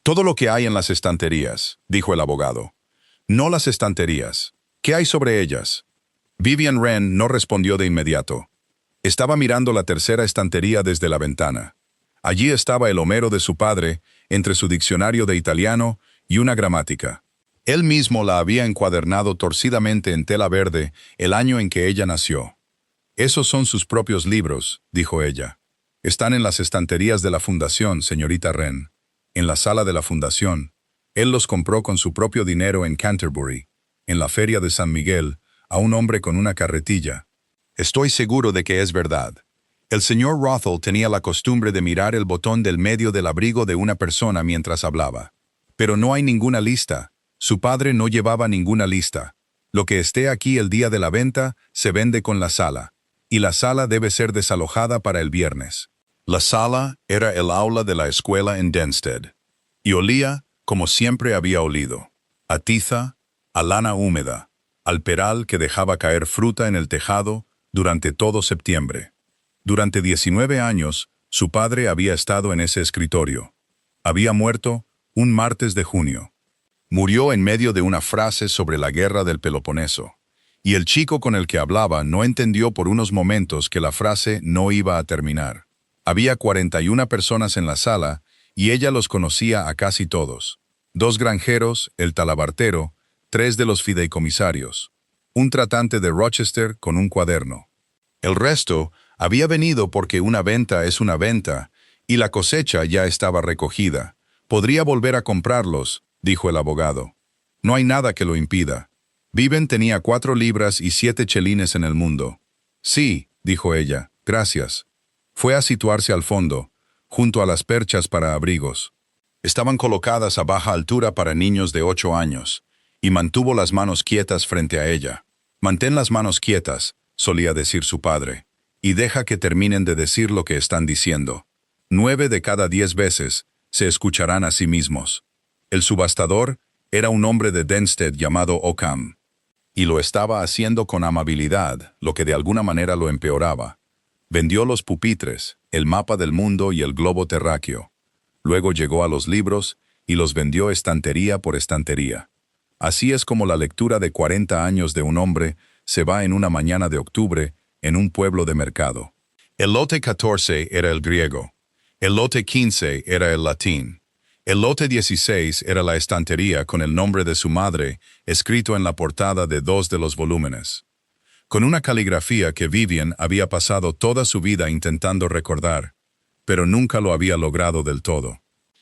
Todo lo que hay en las estanterías, dijo el abogado. No las estanterías. ¿Qué hay sobre ellas? Vivian Wren no respondió de inmediato. Estaba mirando la tercera estantería desde la ventana. Allí estaba el Homero de su padre, entre su diccionario de italiano y una gramática. Él mismo la había encuadernado torcidamente en tela verde el año en que ella nació. «Esos son sus propios libros», dijo ella. «Están en las estanterías de la fundación, señorita Wren. En la sala de la fundación. Él los compró con su propio dinero en Canterbury, en la feria de San Miguel, a un hombre con una carretilla. Estoy seguro de que es verdad. El señor Rothel tenía la costumbre de mirar el botón del medio del abrigo de una persona mientras hablaba. Pero no hay ninguna lista. Su padre no llevaba ninguna lista. Lo que esté aquí el día de la venta se vende con la sala, y la sala debe ser desalojada para el viernes». La sala era el aula de la escuela en Denstead, y olía, como siempre había olido, a tiza, a lana húmeda, al peral que dejaba caer fruta en el tejado durante todo septiembre. Durante 19 años, su padre había estado en ese escritorio. Había muerto un martes de junio. Murió en medio de una frase sobre la guerra del Peloponeso, y el chico con el que hablaba no entendió por unos momentos que la frase no iba a terminar. Había 41 personas en la sala, y ella los conocía a casi todos. 2 granjeros, el talabartero, 3 de los fideicomisarios, un tratante de Rochester con un cuaderno. El resto había venido porque una venta es una venta, y la cosecha ya estaba recogida. «Podría volver a comprarlos», dijo el abogado. «No hay nada que lo impida. Viven tenía 4 libras y 7 chelines en el mundo». «Sí», dijo ella, «gracias». Fue a situarse al fondo, junto a las perchas para abrigos. Estaban colocadas a baja altura para niños de 8 años, y mantuvo las manos quietas frente a ella. «Mantén las manos quietas», solía decir su padre, «y deja que terminen de decir lo que están diciendo. 9 de cada 10 veces se escucharán a sí mismos». El subastador era un hombre de Denstead llamado Occam, y lo estaba haciendo con amabilidad, lo que de alguna manera lo empeoraba. Vendió los pupitres, el mapa del mundo y el globo terráqueo. Luego llegó a los libros y los vendió estantería por estantería. Así es como la lectura de 40 años de un hombre se va en una mañana de octubre en un pueblo de mercado. El lote 14 era el griego. El lote 15 era el latín. El lote 16 era la estantería con el nombre de su madre escrito en la portada de 2 de los volúmenes, con una caligrafía que Vivian había pasado toda su vida intentando recordar, pero nunca lo había logrado del todo.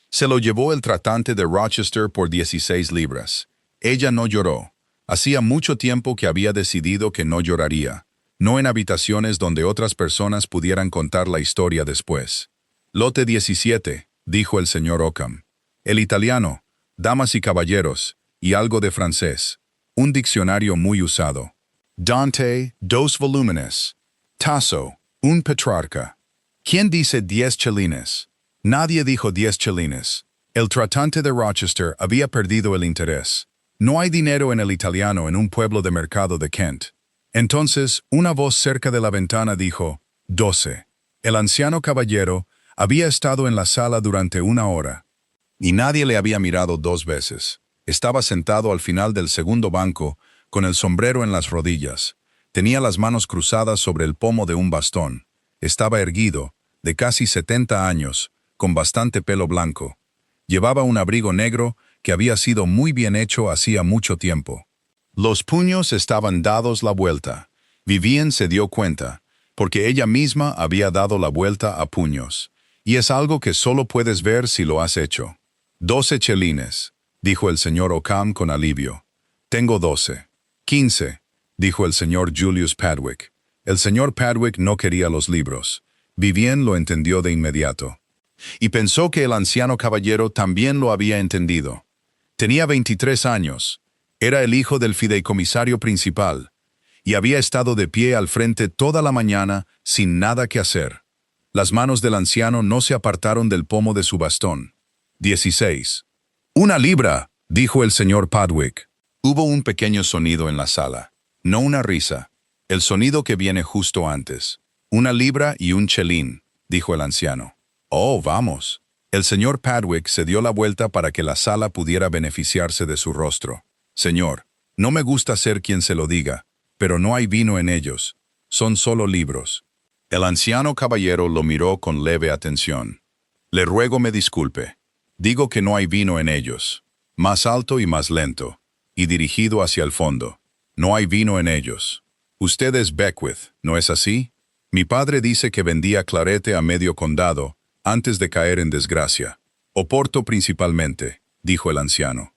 Se lo llevó el tratante de Rochester por 16 libras. Ella no lloró. Hacía mucho tiempo que había decidido que no lloraría, no en habitaciones donde otras personas pudieran contar la historia después. Lote 17, dijo el señor Occam. El italiano, damas y caballeros, y algo de francés. Un diccionario muy usado. Dante, 2 volúmenes. Tasso, un Petrarca. ¿Quién dice 10 chelines? Nadie dijo 10 chelines. El tratante de Rochester había perdido el interés. No hay dinero en el italiano en un pueblo de mercado de Kent. Entonces, una voz cerca de la ventana dijo, 12. El anciano caballero había estado en la sala durante 1 hora. Y nadie le había mirado 2 veces. Estaba sentado al final del segundo banco, con el sombrero en las rodillas. Tenía las manos cruzadas sobre el pomo de un bastón. Estaba erguido, de casi 70 años, con bastante pelo blanco. Llevaba un abrigo negro que había sido muy bien hecho hacía mucho tiempo. Los puños estaban dados la vuelta. Vivian se dio cuenta, porque ella misma había dado la vuelta a puños. Y es algo que solo puedes ver si lo has hecho. 12 chelines, dijo el señor Occam con alivio. Tengo 12. 15, dijo el señor Julius Padwick. El señor Padwick no quería los libros. Vivian lo entendió de inmediato. Y pensó que el anciano caballero también lo había entendido. Tenía 23 años. Era el hijo del fideicomisario principal. Y había estado de pie al frente toda la mañana sin nada que hacer. Las manos del anciano no se apartaron del pomo de su bastón. 16. 1 libra, dijo el señor Padwick. Hubo un pequeño sonido en la sala. No una risa. El sonido que viene justo antes. 1 libra y 1 chelín, dijo el anciano. Oh, vamos. El señor Padwick se dio la vuelta para que la sala pudiera beneficiarse de su rostro. Señor, no me gusta ser quien se lo diga, pero no hay vino en ellos. Son solo libros. El anciano caballero lo miró con leve atención. Le ruego me disculpe. Digo que no hay vino en ellos. Más alto y más lento, y dirigido hacia el fondo. No hay vino en ellos. Usted es Beckwith, ¿no es así? Mi padre dice que vendía clarete a medio condado antes de caer en desgracia. Oporto principalmente, dijo el anciano.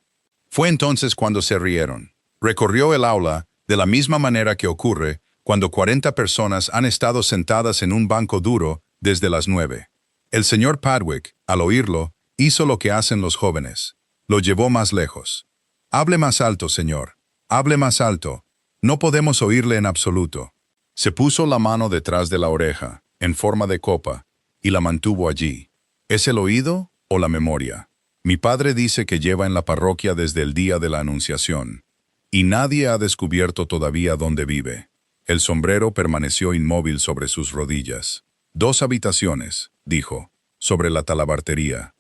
Fue entonces cuando se rieron. Recorrió el aula de la misma manera que ocurre cuando 40 personas han estado sentadas en un banco duro desde las 9. El señor Padwick, al oírlo, hizo lo que hacen los jóvenes. Lo llevó más lejos. Hable más alto, señor. Hable más alto. No podemos oírle en absoluto. Se puso la mano detrás de la oreja, en forma de copa, y la mantuvo allí. ¿Es el oído o la memoria? Mi padre dice que lleva en la parroquia desde el día de la Anunciación, y nadie ha descubierto todavía dónde vive. El sombrero permaneció inmóvil sobre sus rodillas. 2 habitaciones, dijo, sobre la talabartería.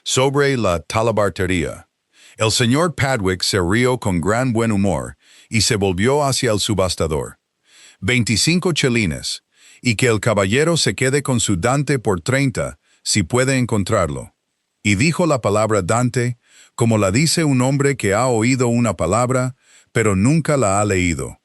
Sobre la talabartería. El señor Padwick se rió con gran buen humor y se volvió hacia el subastador. 25 chelines, y que el caballero se quede con su Dante por 30, si puede encontrarlo. Y dijo la palabra Dante, como la dice un hombre que ha oído una palabra, pero nunca la ha leído.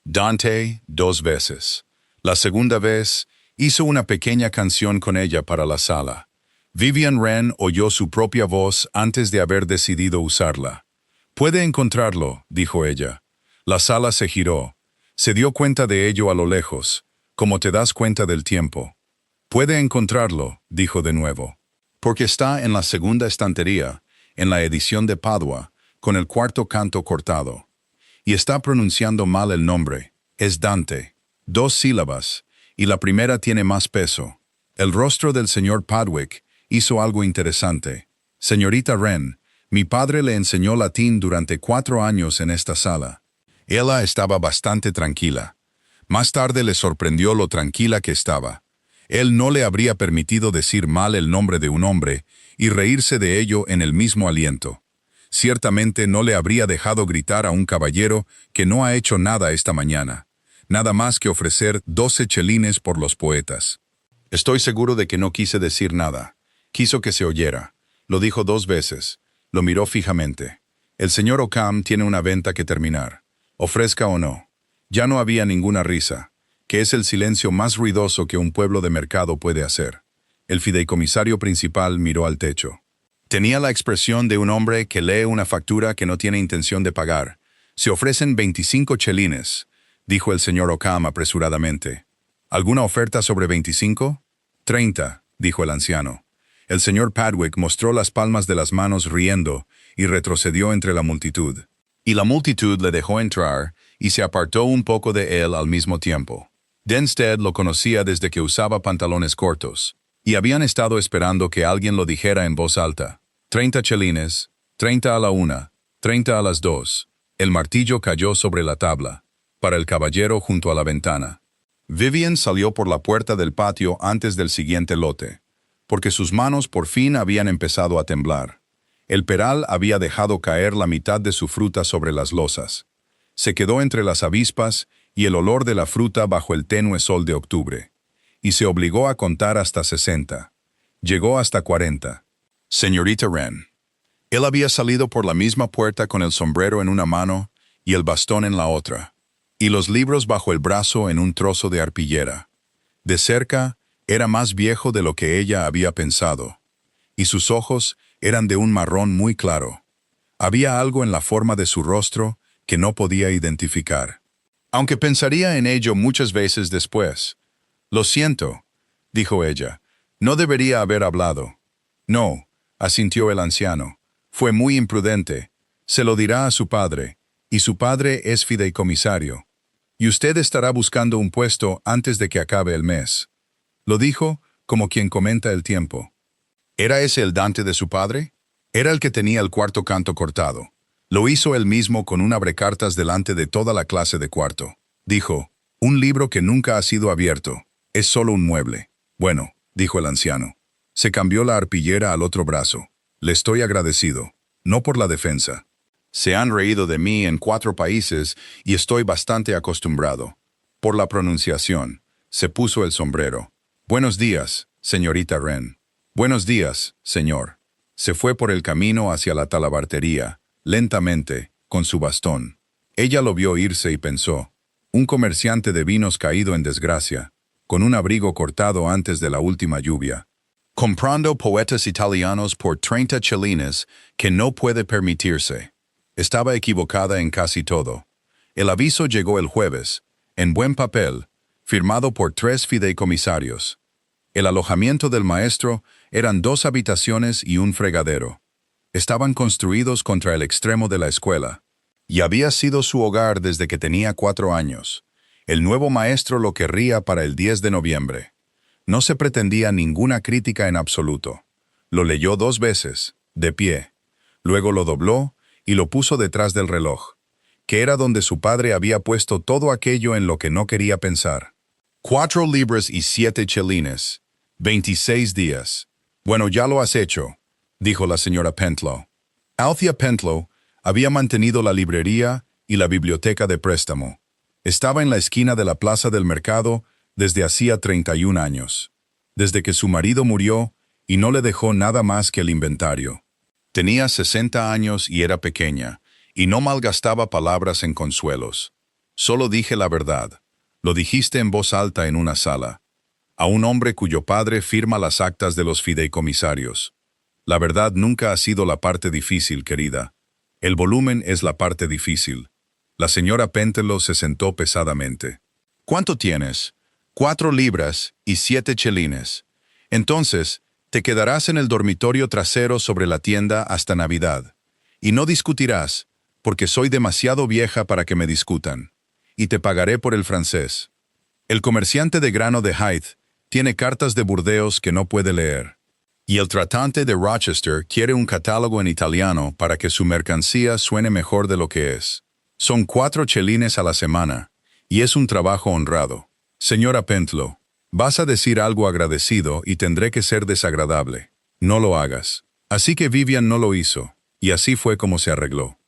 Dante 2 veces. La segunda vez, hizo una pequeña canción con ella para la sala. Vivian Wren oyó su propia voz antes de haber decidido usarla. «Puede encontrarlo», dijo ella. La sala se giró. Se dio cuenta de ello a lo lejos, como te das cuenta del tiempo. «Puede encontrarlo», dijo de nuevo. «Porque está en la segunda estantería, en la edición de Padua, con el 4º canto cortado. Y está pronunciando mal el nombre. Es Dante. 2 sílabas, y la primera tiene más peso». El rostro del señor Padwick hizo algo interesante. «Señorita Wren, mi padre le enseñó latín durante 4 años en esta sala». Ella estaba bastante tranquila. Más tarde le sorprendió lo tranquila que estaba. Él no le habría permitido decir mal el nombre de un hombre y reírse de ello en el mismo aliento. Ciertamente no le habría dejado gritar a un caballero que no ha hecho nada esta mañana, nada más que ofrecer 12 chelines por los poetas. Estoy seguro de que no quise decir nada. Quiso que se oyera. Lo dijo 2 veces. Lo miró fijamente. El señor Occam tiene una venta que terminar. Ofrezca o no. Ya no había ninguna risa, que es el silencio más ruidoso que un pueblo de mercado puede hacer. El fideicomisario principal miró al techo. Tenía la expresión de un hombre que lee una factura que no tiene intención de pagar. «Se ofrecen 25 chelines», dijo el señor Occam apresuradamente. «¿Alguna oferta sobre 25? 30, dijo el anciano. El señor Padwick mostró las palmas de las manos riendo y retrocedió entre la multitud. Y la multitud le dejó entrar y se apartó un poco de él al mismo tiempo. Denstead lo conocía desde que usaba pantalones cortos, y habían estado esperando que alguien lo dijera en voz alta. 30 chelines, 30 a la 1, 30 a las 2. El martillo cayó sobre la tabla, para el caballero junto a la ventana. Vivian salió por la puerta del patio antes del siguiente lote, porque sus manos por fin habían empezado a temblar. El peral había dejado caer la mitad de su fruta sobre las losas. Se quedó entre las avispas y el olor de la fruta bajo el tenue sol de octubre. Y se obligó a contar hasta 60. Llegó hasta 40. Señorita Wren. Él había salido por la misma puerta con el sombrero en una mano y el bastón en la otra, y los libros bajo el brazo en un trozo de arpillera. De cerca, era más viejo de lo que ella había pensado, y sus ojos eran de un marrón muy claro. Había algo en la forma de su rostro que no podía identificar. Aunque pensaría en ello muchas veces después. «Lo siento», dijo ella, «no debería haber hablado». «No», asintió el anciano, «fue muy imprudente. Se lo dirá a su padre, y su padre es fideicomisario. Y usted estará buscando un puesto antes de que acabe el mes». Lo dijo como quien comenta el tiempo. ¿Era ese el Dante de su padre? Era el que tenía el 4º canto cortado. Lo hizo él mismo con un abrecartas delante de toda la clase de cuarto. Dijo, «Un libro que nunca ha sido abierto. Es solo un mueble». «Bueno», dijo el anciano, Se cambió la arpillera al otro brazo. Le estoy agradecido, no por la defensa. Se han reído de mí en 4 países y estoy bastante acostumbrado. Por la pronunciación, se puso el sombrero. Buenos días, señorita Wren. Buenos días, señor. Se fue por el camino hacia la talabartería, lentamente, con su bastón. Ella lo vio irse y pensó, un comerciante de vinos caído en desgracia, con un abrigo cortado antes de la última lluvia. Comprando poetas italianos por 30 chelines que no puede permitirse. Estaba equivocada en casi todo. El aviso llegó el jueves, en buen papel, firmado por 3 fideicomisarios. El alojamiento del maestro eran 2 habitaciones y un fregadero. Estaban construidos contra el extremo de la escuela, y había sido su hogar desde que tenía 4 años. El nuevo maestro lo querría para el 10 de noviembre. No se pretendía ninguna crítica en absoluto. Lo leyó 2 veces, de pie. Luego lo dobló y lo puso detrás del reloj, que era donde su padre había puesto todo aquello en lo que no quería pensar. 4 libras y 7 chelines. 26 días. Bueno, ya lo has hecho, dijo la señora Pentlow. Althea Pentlow había mantenido la librería y la biblioteca de préstamo. Estaba en la esquina de la plaza del mercado desde hacía 31 años, desde que su marido murió y no le dejó nada más que el inventario. Tenía 60 años y era pequeña, y no malgastaba palabras en consuelos. Solo dije la verdad. Lo dijiste en voz alta en una sala, a un hombre cuyo padre firma las actas de los fideicomisarios. La verdad nunca ha sido la parte difícil, querida. El volumen es la parte difícil. La señora Pentelow se sentó pesadamente. ¿Cuánto tienes? 4 libras y 7 chelines. Entonces, te quedarás en el dormitorio trasero sobre la tienda hasta Navidad. Y no discutirás, porque soy demasiado vieja para que me discutan. Y te pagaré por el francés. El comerciante de grano de Hythe tiene cartas de Burdeos que no puede leer. Y el tratante de Rochester quiere un catálogo en italiano para que su mercancía suene mejor de lo que es. Son 4 chelines a la semana, y es un trabajo honrado. Señora Pentlow, vas a decir algo agradecido y tendré que ser desagradable. No lo hagas. Así que Vivian no lo hizo, y así fue como se arregló.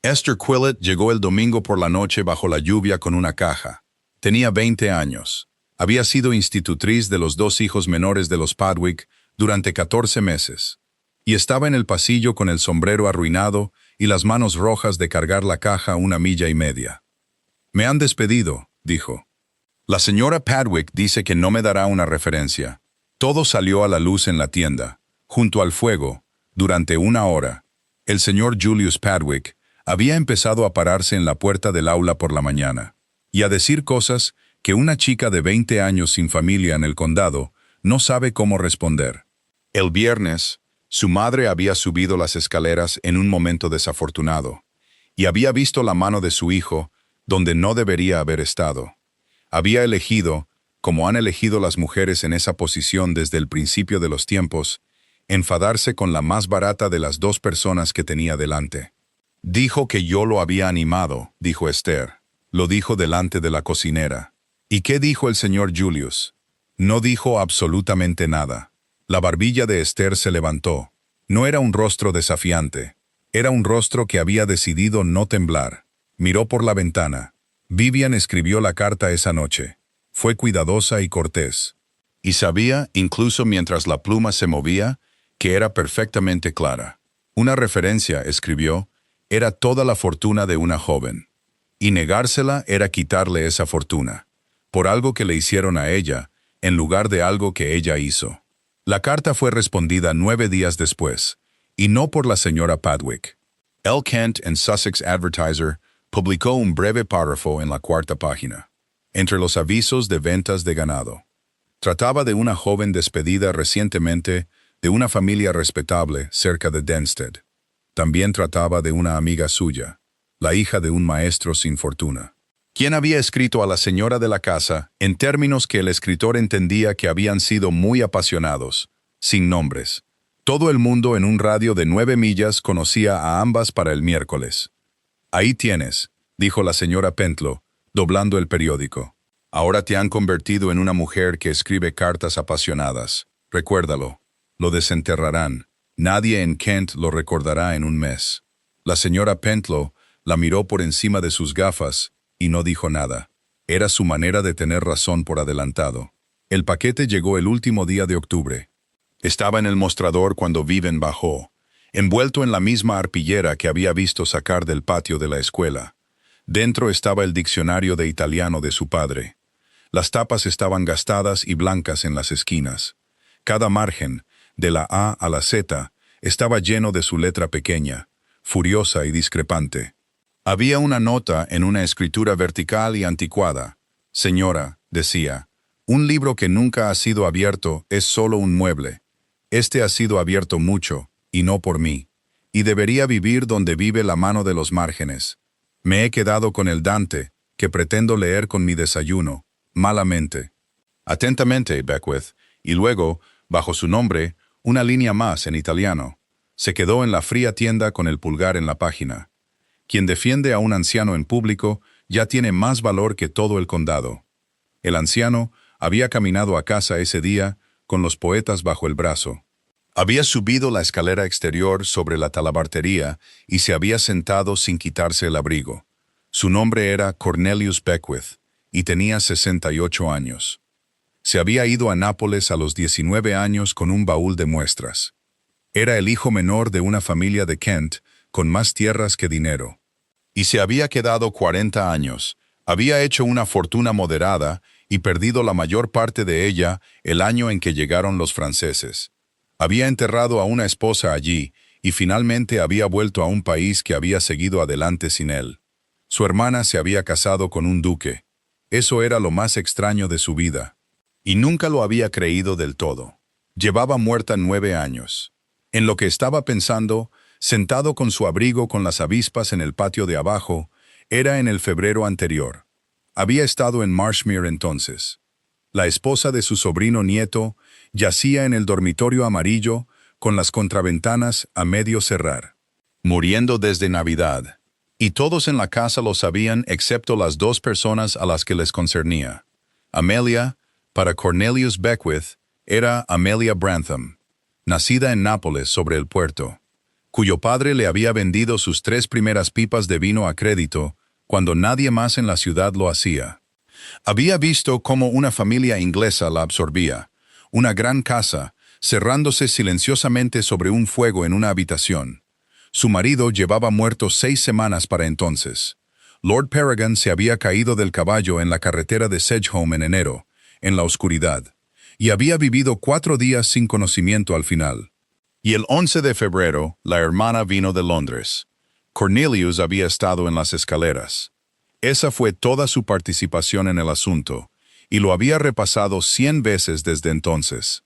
Esther Quillett llegó el domingo por la noche bajo la lluvia con una caja. Tenía 20 años. Había sido institutriz de los 2 hijos menores de los Padwick durante 14 meses. Y estaba en el pasillo con el sombrero arruinado y las manos rojas de cargar la caja 1,5 millas. Me han despedido, dijo. La señora Padwick dice que no me dará una referencia. Todo salió a la luz en la tienda, junto al fuego, durante 1 hora. El señor Julius Padwick había empezado a pararse en la puerta del aula por la mañana, y a decir cosas que una chica de 20 años sin familia en el condado no sabe cómo responder. El viernes, su madre había subido las escaleras en un momento desafortunado, y había visto la mano de su hijo donde no debería haber estado. Había elegido, como han elegido las mujeres en esa posición desde el principio de los tiempos, enfadarse con la más barata de las 2 personas que tenía delante. Dijo que yo lo había animado, dijo Esther. Lo dijo delante de la cocinera. ¿Y qué dijo el señor Julius? No dijo absolutamente nada. La barbilla de Esther se levantó. No era un rostro desafiante. Era un rostro que había decidido no temblar. Miró por la ventana. Vivian escribió la carta esa noche. Fue cuidadosa y cortés. Y sabía, incluso mientras la pluma se movía, que era perfectamente clara. Una referencia, escribió, era toda la fortuna de una joven. Y negársela era quitarle esa fortuna, por algo que le hicieron a ella, en lugar de algo que ella hizo. La carta fue respondida 9 días después, y no por la señora Padwick. El Kent and Sussex Advertiser publicó un breve párrafo en la 4ª página, entre los avisos de ventas de ganado. Trataba de una joven despedida recientemente de una familia respetable cerca de Denstead. También trataba de una amiga suya, la hija de un maestro sin fortuna, quien había escrito a la señora de la casa en términos que el escritor entendía que habían sido muy apasionados, sin nombres. Todo el mundo en un radio de 9 millas conocía a ambas para el miércoles. Ahí tienes, dijo la señora Pentlow, doblando el periódico. Ahora te han convertido en una mujer que escribe cartas apasionadas. Recuérdalo. Lo desenterrarán. Nadie en Kent lo recordará en un mes. La señora Pentlow la miró por encima de sus gafas y no dijo nada. Era su manera de tener razón por adelantado. El paquete llegó el último día de octubre. Estaba en el mostrador cuando Vivian bajó, envuelto en la misma arpillera que había visto sacar del patio de la escuela. Dentro estaba el diccionario de italiano de su padre. Las tapas estaban gastadas y blancas en las esquinas. Cada margen, de la A a la Z, estaba lleno de su letra pequeña, furiosa y discrepante. Había una nota en una escritura vertical y anticuada. Señora, decía, un libro que nunca ha sido abierto es solo un mueble. Este ha sido abierto mucho, y no por mí, y debería vivir donde vive la mano de los márgenes. Me he quedado con el Dante, que pretendo leer con mi desayuno, malamente. Atentamente, Beckwith, y luego, bajo su nombre, una línea más en italiano. Se quedó en la fría tienda con el pulgar en la página. Quien defiende a un anciano en público ya tiene más valor que todo el condado. El anciano había caminado a casa ese día con los poetas bajo el brazo. Había subido la escalera exterior sobre la talabartería y se había sentado sin quitarse el abrigo. Su nombre era Cornelius Beckwith y tenía 68 años. Se había ido a Nápoles a los 19 años con un baúl de muestras. Era el hijo menor de una familia de Kent con más tierras que dinero. Y se había quedado 40 años. Había hecho una fortuna moderada y perdido la mayor parte de ella el año en que llegaron los franceses. Había enterrado a una esposa allí y finalmente había vuelto a un país que había seguido adelante sin él. Su hermana se había casado con un duque. Eso era lo más extraño de su vida. Y nunca lo había creído del todo. Llevaba muerta 9 años. En lo que estaba pensando, sentado con su abrigo con las avispas en el patio de abajo, era en el febrero anterior. Había estado en Marshmere entonces. La esposa de su sobrino nieto yacía en el dormitorio amarillo con las contraventanas a medio cerrar, muriendo desde Navidad. Y todos en la casa lo sabían excepto las 2 personas a las que les concernía. Amelia, para Cornelius Beckwith, era Amelia Brantham, nacida en Nápoles sobre el puerto, cuyo padre le había vendido sus 3 primeras pipas de vino a crédito cuando nadie más en la ciudad lo hacía. Había visto cómo una familia inglesa la absorbía, una gran casa, cerrándose silenciosamente sobre un fuego en una habitación. Su marido llevaba muerto 6 semanas para entonces. Lord Peregrine se había caído del caballo en la carretera de Sedgeholme en enero, en la oscuridad, y había vivido 4 días sin conocimiento al final. Y el 11 de febrero, la hermana vino de Londres. Cornelius había estado en las escaleras. Esa fue toda su participación en el asunto, y lo había repasado 100 veces desde entonces.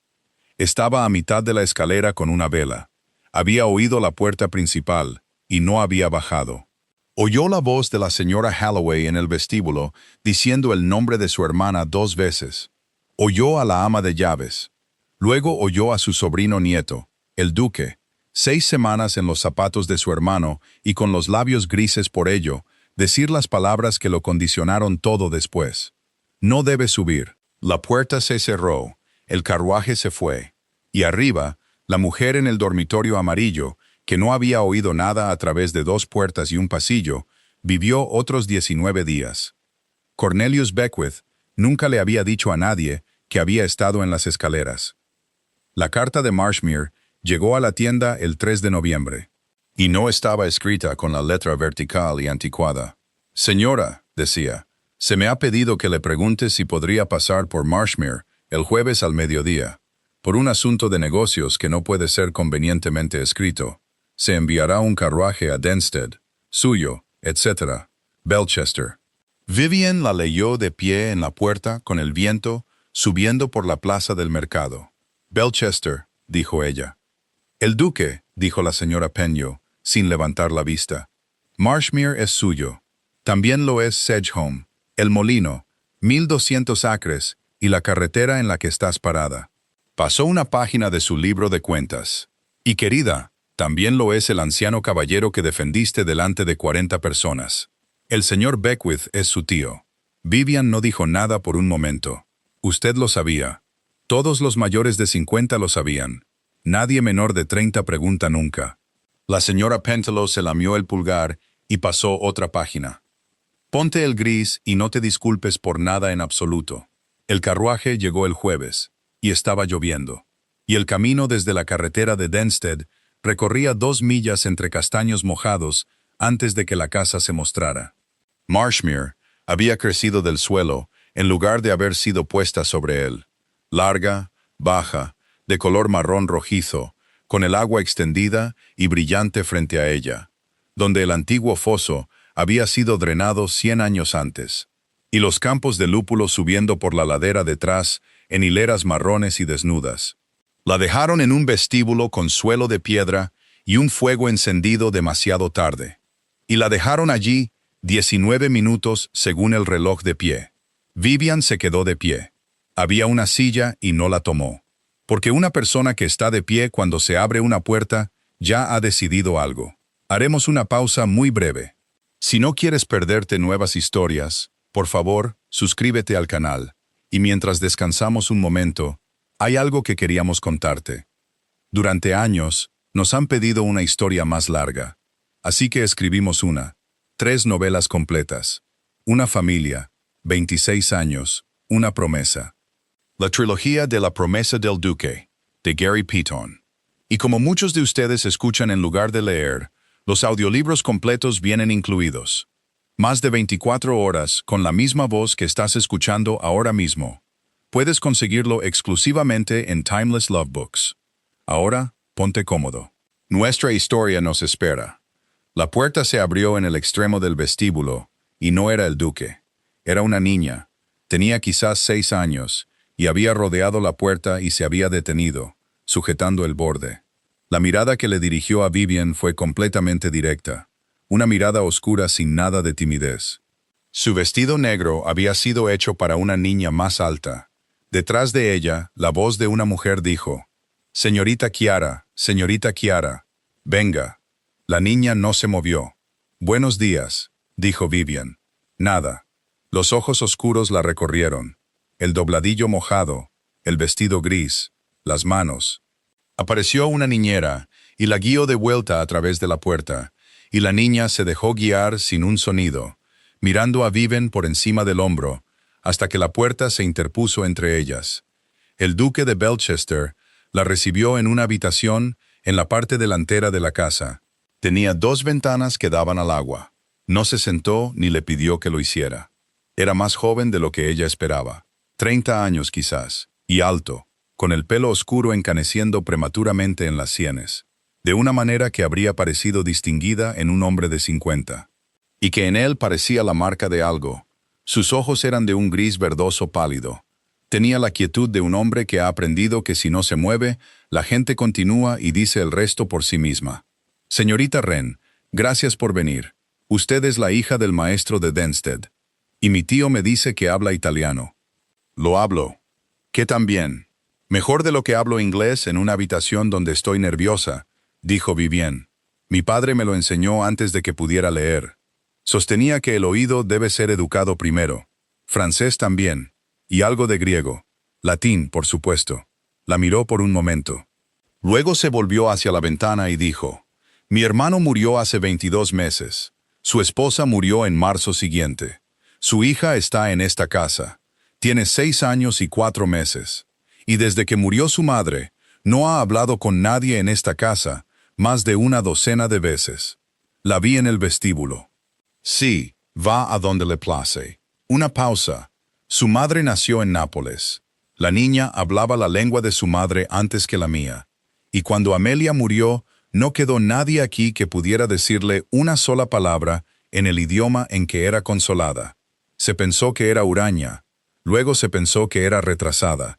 Estaba a mitad de la escalera con una vela. Había oído la puerta principal, y no había bajado. Oyó la voz de la señora Halloway en el vestíbulo, diciendo el nombre de su hermana 2 veces. Oyó a la ama de llaves. Luego oyó a su sobrino nieto, el duque, 6 semanas en los zapatos de su hermano y con los labios grises por ello, decir las palabras que lo condicionaron todo después. No debe subir. La puerta se cerró, el carruaje se fue. Y arriba, la mujer en el dormitorio amarillo, que no había oído nada a través de 2 puertas y un pasillo, vivió otros 19 días. Cornelius Beckwith nunca le había dicho a nadie que había estado en las escaleras. La carta de Marshmere llegó a la tienda el 3 de noviembre. Y no estaba escrita con la letra vertical y anticuada. Señora, decía, se me ha pedido que le pregunte si podría pasar por Marshmere el jueves al mediodía. Por un asunto de negocios que no puede ser convenientemente escrito. Se enviará un carruaje a Denstead, suyo, etc. Belchester. Vivian la leyó de pie en la puerta con el viento, subiendo por la plaza del mercado. Belchester, dijo ella. El duque, dijo la señora Penyo, sin levantar la vista. Marshmere es suyo. También lo es Sedgeholme, el molino, 1200 acres y la carretera en la que estás parada. Pasó una página de su libro de cuentas. Y querida, también lo es el anciano caballero que defendiste delante de 40 personas. El señor Beckwith es su tío. Vivian no dijo nada por un momento. Usted lo sabía. Todos los mayores de 50 lo sabían. Nadie menor de 30 pregunta nunca. La señora Pentelow se lamió el pulgar y pasó otra página. Ponte el gris y no te disculpes por nada en absoluto. El carruaje llegó el jueves, y estaba lloviendo. Y el camino desde la carretera de Denstead recorría 2 millas entre castaños mojados antes de que la casa se mostrara. Marshmere había crecido del suelo en lugar de haber sido puesta sobre él. Larga, baja, de color marrón rojizo, con el agua extendida y brillante frente a ella, donde el antiguo foso había sido drenado 100 años antes, y los campos de lúpulo subiendo por la ladera detrás en hileras marrones y desnudas. La dejaron en un vestíbulo con suelo de piedra y un fuego encendido demasiado tarde. Y la dejaron allí 19 minutos según el reloj de pie. Vivian se quedó de pie. Había una silla y no la tomó. Porque una persona que está de pie cuando se abre una puerta ya ha decidido algo. Haremos una pausa muy breve. Si no quieres perderte nuevas historias, por favor, suscríbete al canal. Y mientras descansamos un momento, hay algo que queríamos contarte. Durante años, nos han pedido una historia más larga. Así que escribimos 3 novelas completas. Una familia, 26 años, una promesa. La trilogía de La promesa del duque, de Gary Piton. Y como muchos de ustedes escuchan en lugar de leer, los audiolibros completos vienen incluidos. Más de 24 horas con la misma voz que estás escuchando ahora mismo. Puedes conseguirlo exclusivamente en Timeless Love Books. Ahora, ponte cómodo. Nuestra historia nos espera. La puerta se abrió en el extremo del vestíbulo, y no era el duque. Era una niña. Tenía quizás 6 años, y había rodeado la puerta y se había detenido, sujetando el borde. La mirada que le dirigió a Vivian fue completamente directa, una mirada oscura sin nada de timidez. Su vestido negro había sido hecho para una niña más alta. Detrás de ella, la voz de una mujer dijo, «Señorita Chiara, venga». La niña no se movió. «Buenos días», dijo Vivian. Nada. Los ojos oscuros la recorrieron. El dobladillo mojado, el vestido gris, las manos. Apareció una niñera, y la guió de vuelta a través de la puerta, y la niña se dejó guiar sin un sonido, mirando a Vivian por encima del hombro, hasta que la puerta se interpuso entre ellas. El duque de Belchester la recibió en una habitación en la parte delantera de la casa. Tenía 2 ventanas que daban al agua. No se sentó ni le pidió que lo hiciera. Era más joven de lo que ella esperaba. 30 años quizás, y alto, con el pelo oscuro encaneciendo prematuramente en las sienes, de una manera que habría parecido distinguida en un hombre de 50. Y que en él parecía la marca de algo. Sus ojos eran de un gris verdoso pálido. Tenía la quietud de un hombre que ha aprendido que si no se mueve, la gente continúa y dice el resto por sí misma. «Señorita Wren, gracias por venir. Usted es la hija del maestro de Denstead. Y mi tío me dice que habla italiano». «Lo hablo». «¿Qué tan bien?» «Mejor de lo que hablo inglés en una habitación donde estoy nerviosa», dijo Vivian. «Mi padre me lo enseñó antes de que pudiera leer. Sostenía que el oído debe ser educado primero. Francés también. Y algo de griego. Latín, por supuesto». La miró por un momento. Luego se volvió hacia la ventana y dijo, «Mi hermano murió hace 22 meses. Su esposa murió en marzo siguiente. Su hija está en esta casa. Tiene 6 años y 4 meses. Y desde que murió su madre, no ha hablado con nadie en esta casa más de una docena de veces. La vi en el vestíbulo. Sí, va a donde le place. Una pausa. Su madre nació en Nápoles. La niña hablaba la lengua de su madre antes que la mía. Y cuando Amelia murió, no quedó nadie aquí que pudiera decirle una sola palabra en el idioma en que era consolada. Se pensó que era huraña. Luego se pensó que era retrasada.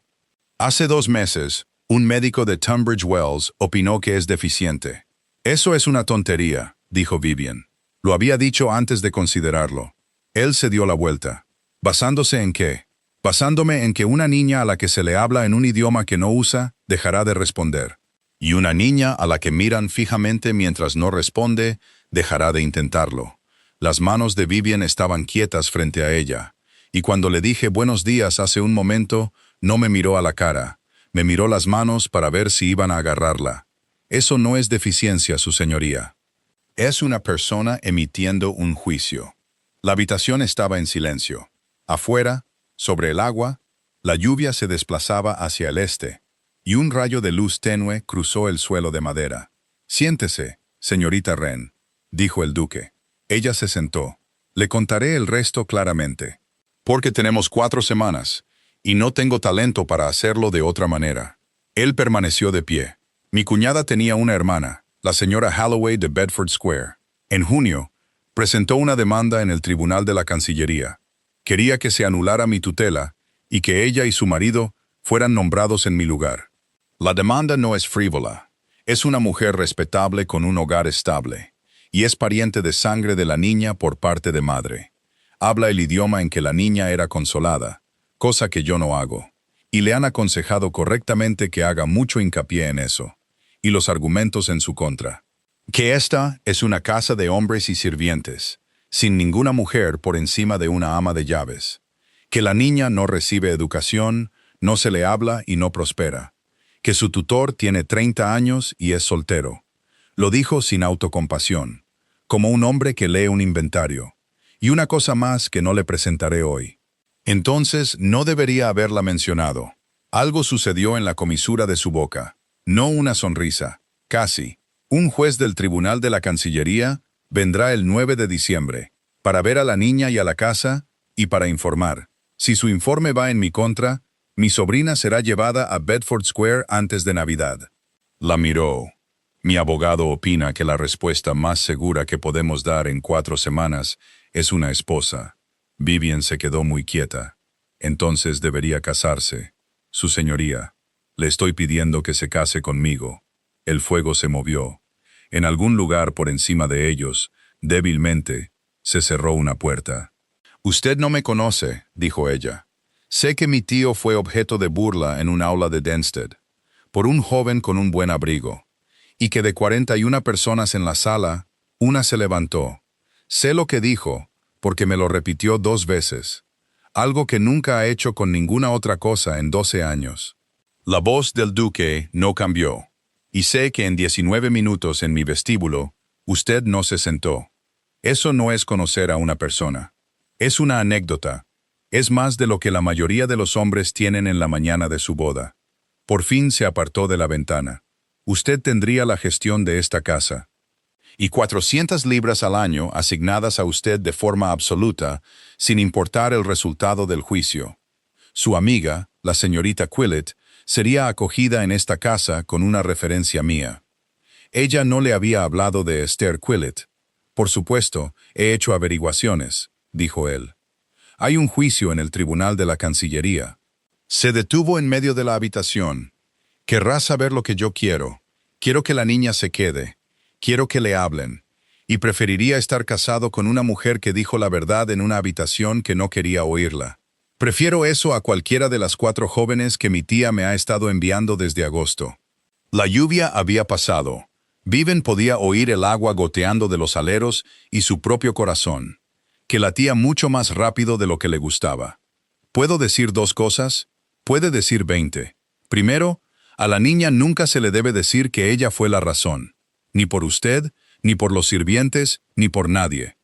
Hace 2 meses, un médico de Tunbridge Wells opinó que es deficiente. «Eso es una tontería», dijo Vivian. Lo había dicho antes de considerarlo. Él se dio la vuelta. ¿Basándose en qué? Basándome en que una niña a la que se le habla en un idioma que no usa, dejará de responder. Y una niña a la que miran fijamente mientras no responde, dejará de intentarlo. Las manos de Vivian estaban quietas frente a ella. Y cuando le dije buenos días hace un momento, no me miró a la cara. Me miró las manos para ver si iban a agarrarla. Eso no es deficiencia, su señoría. Es una persona emitiendo un juicio. La habitación estaba en silencio. Afuera, sobre el agua, la lluvia se desplazaba hacia el este, y un rayo de luz tenue cruzó el suelo de madera. «Siéntese, señorita Wren», dijo el duque. Ella se sentó. «Le contaré el resto claramente. Porque tenemos 4 semanas, y no tengo talento para hacerlo de otra manera». Él permaneció de pie. Mi cuñada tenía una hermana, la señora Halloway de Bedford Square. En junio, presentó una demanda en el Tribunal de la Cancillería. Quería que se anulara mi tutela y que ella y su marido fueran nombrados en mi lugar. La demanda no es frívola. Es una mujer respetable con un hogar estable, y es pariente de sangre de la niña por parte de madre. Habla el idioma en que la niña era consolada, cosa que yo no hago, y le han aconsejado correctamente que haga mucho hincapié en eso, y los argumentos en su contra. Que esta es una casa de hombres y sirvientes, sin ninguna mujer por encima de una ama de llaves. Que la niña no recibe educación, no se le habla y no prospera. Que su tutor tiene 30 años y es soltero. Lo dijo sin autocompasión, como un hombre que lee un inventario. Y una cosa más que no le presentaré hoy. Entonces no debería haberla mencionado. Algo sucedió en la comisura de su boca. No una sonrisa, casi. Un juez del Tribunal de la Cancillería vendrá el 9 de diciembre, para ver a la niña y a la casa, y para informar. Si su informe va en mi contra, mi sobrina será llevada a Bedford Square antes de Navidad. La miró. Mi abogado opina que la respuesta más segura que podemos dar en 4 semanas es una esposa. Vivian se quedó muy quieta. Entonces debería casarse. Su señoría, le estoy pidiendo que se case conmigo. El fuego se movió. En algún lugar por encima de ellos, débilmente, se cerró una puerta. «Usted no me conoce», dijo ella. «Sé que mi tío fue objeto de burla en un aula de Denstead, por un joven con un buen abrigo, y que de 41 personas en la sala, una se levantó. Sé lo que dijo, porque me lo repitió 2 veces, algo que nunca ha hecho con ninguna otra cosa en 12 años». La voz del duque no cambió. Y sé que en 19 minutos en mi vestíbulo, usted no se sentó. Eso no es conocer a una persona. Es una anécdota. Es más de lo que la mayoría de los hombres tienen en la mañana de su boda. Por fin se apartó de la ventana. Usted tendría la gestión de esta casa. Y 400 libras al año asignadas a usted de forma absoluta, sin importar el resultado del juicio. Su amiga, la señorita Quillett, sería acogida en esta casa con una referencia mía. Ella no le había hablado de Esther Quillett. «Por supuesto, he hecho averiguaciones», dijo él. «Hay un juicio en el Tribunal de la Cancillería». Se detuvo en medio de la habitación. «Querrá saber lo que yo quiero. Quiero que la niña se quede. Quiero que le hablen. Y preferiría estar casado con una mujer que dijo la verdad en una habitación que no quería oírla. Prefiero eso a cualquiera de las 4 jóvenes que mi tía me ha estado enviando desde agosto». La lluvia había pasado. Vivian podía oír el agua goteando de los aleros y su propio corazón, que latía mucho más rápido de lo que le gustaba. ¿Puedo decir 2 cosas? Puede decir 20. Primero, a la niña nunca se le debe decir que ella fue la razón. Ni por usted, ni por los sirvientes, ni por nadie.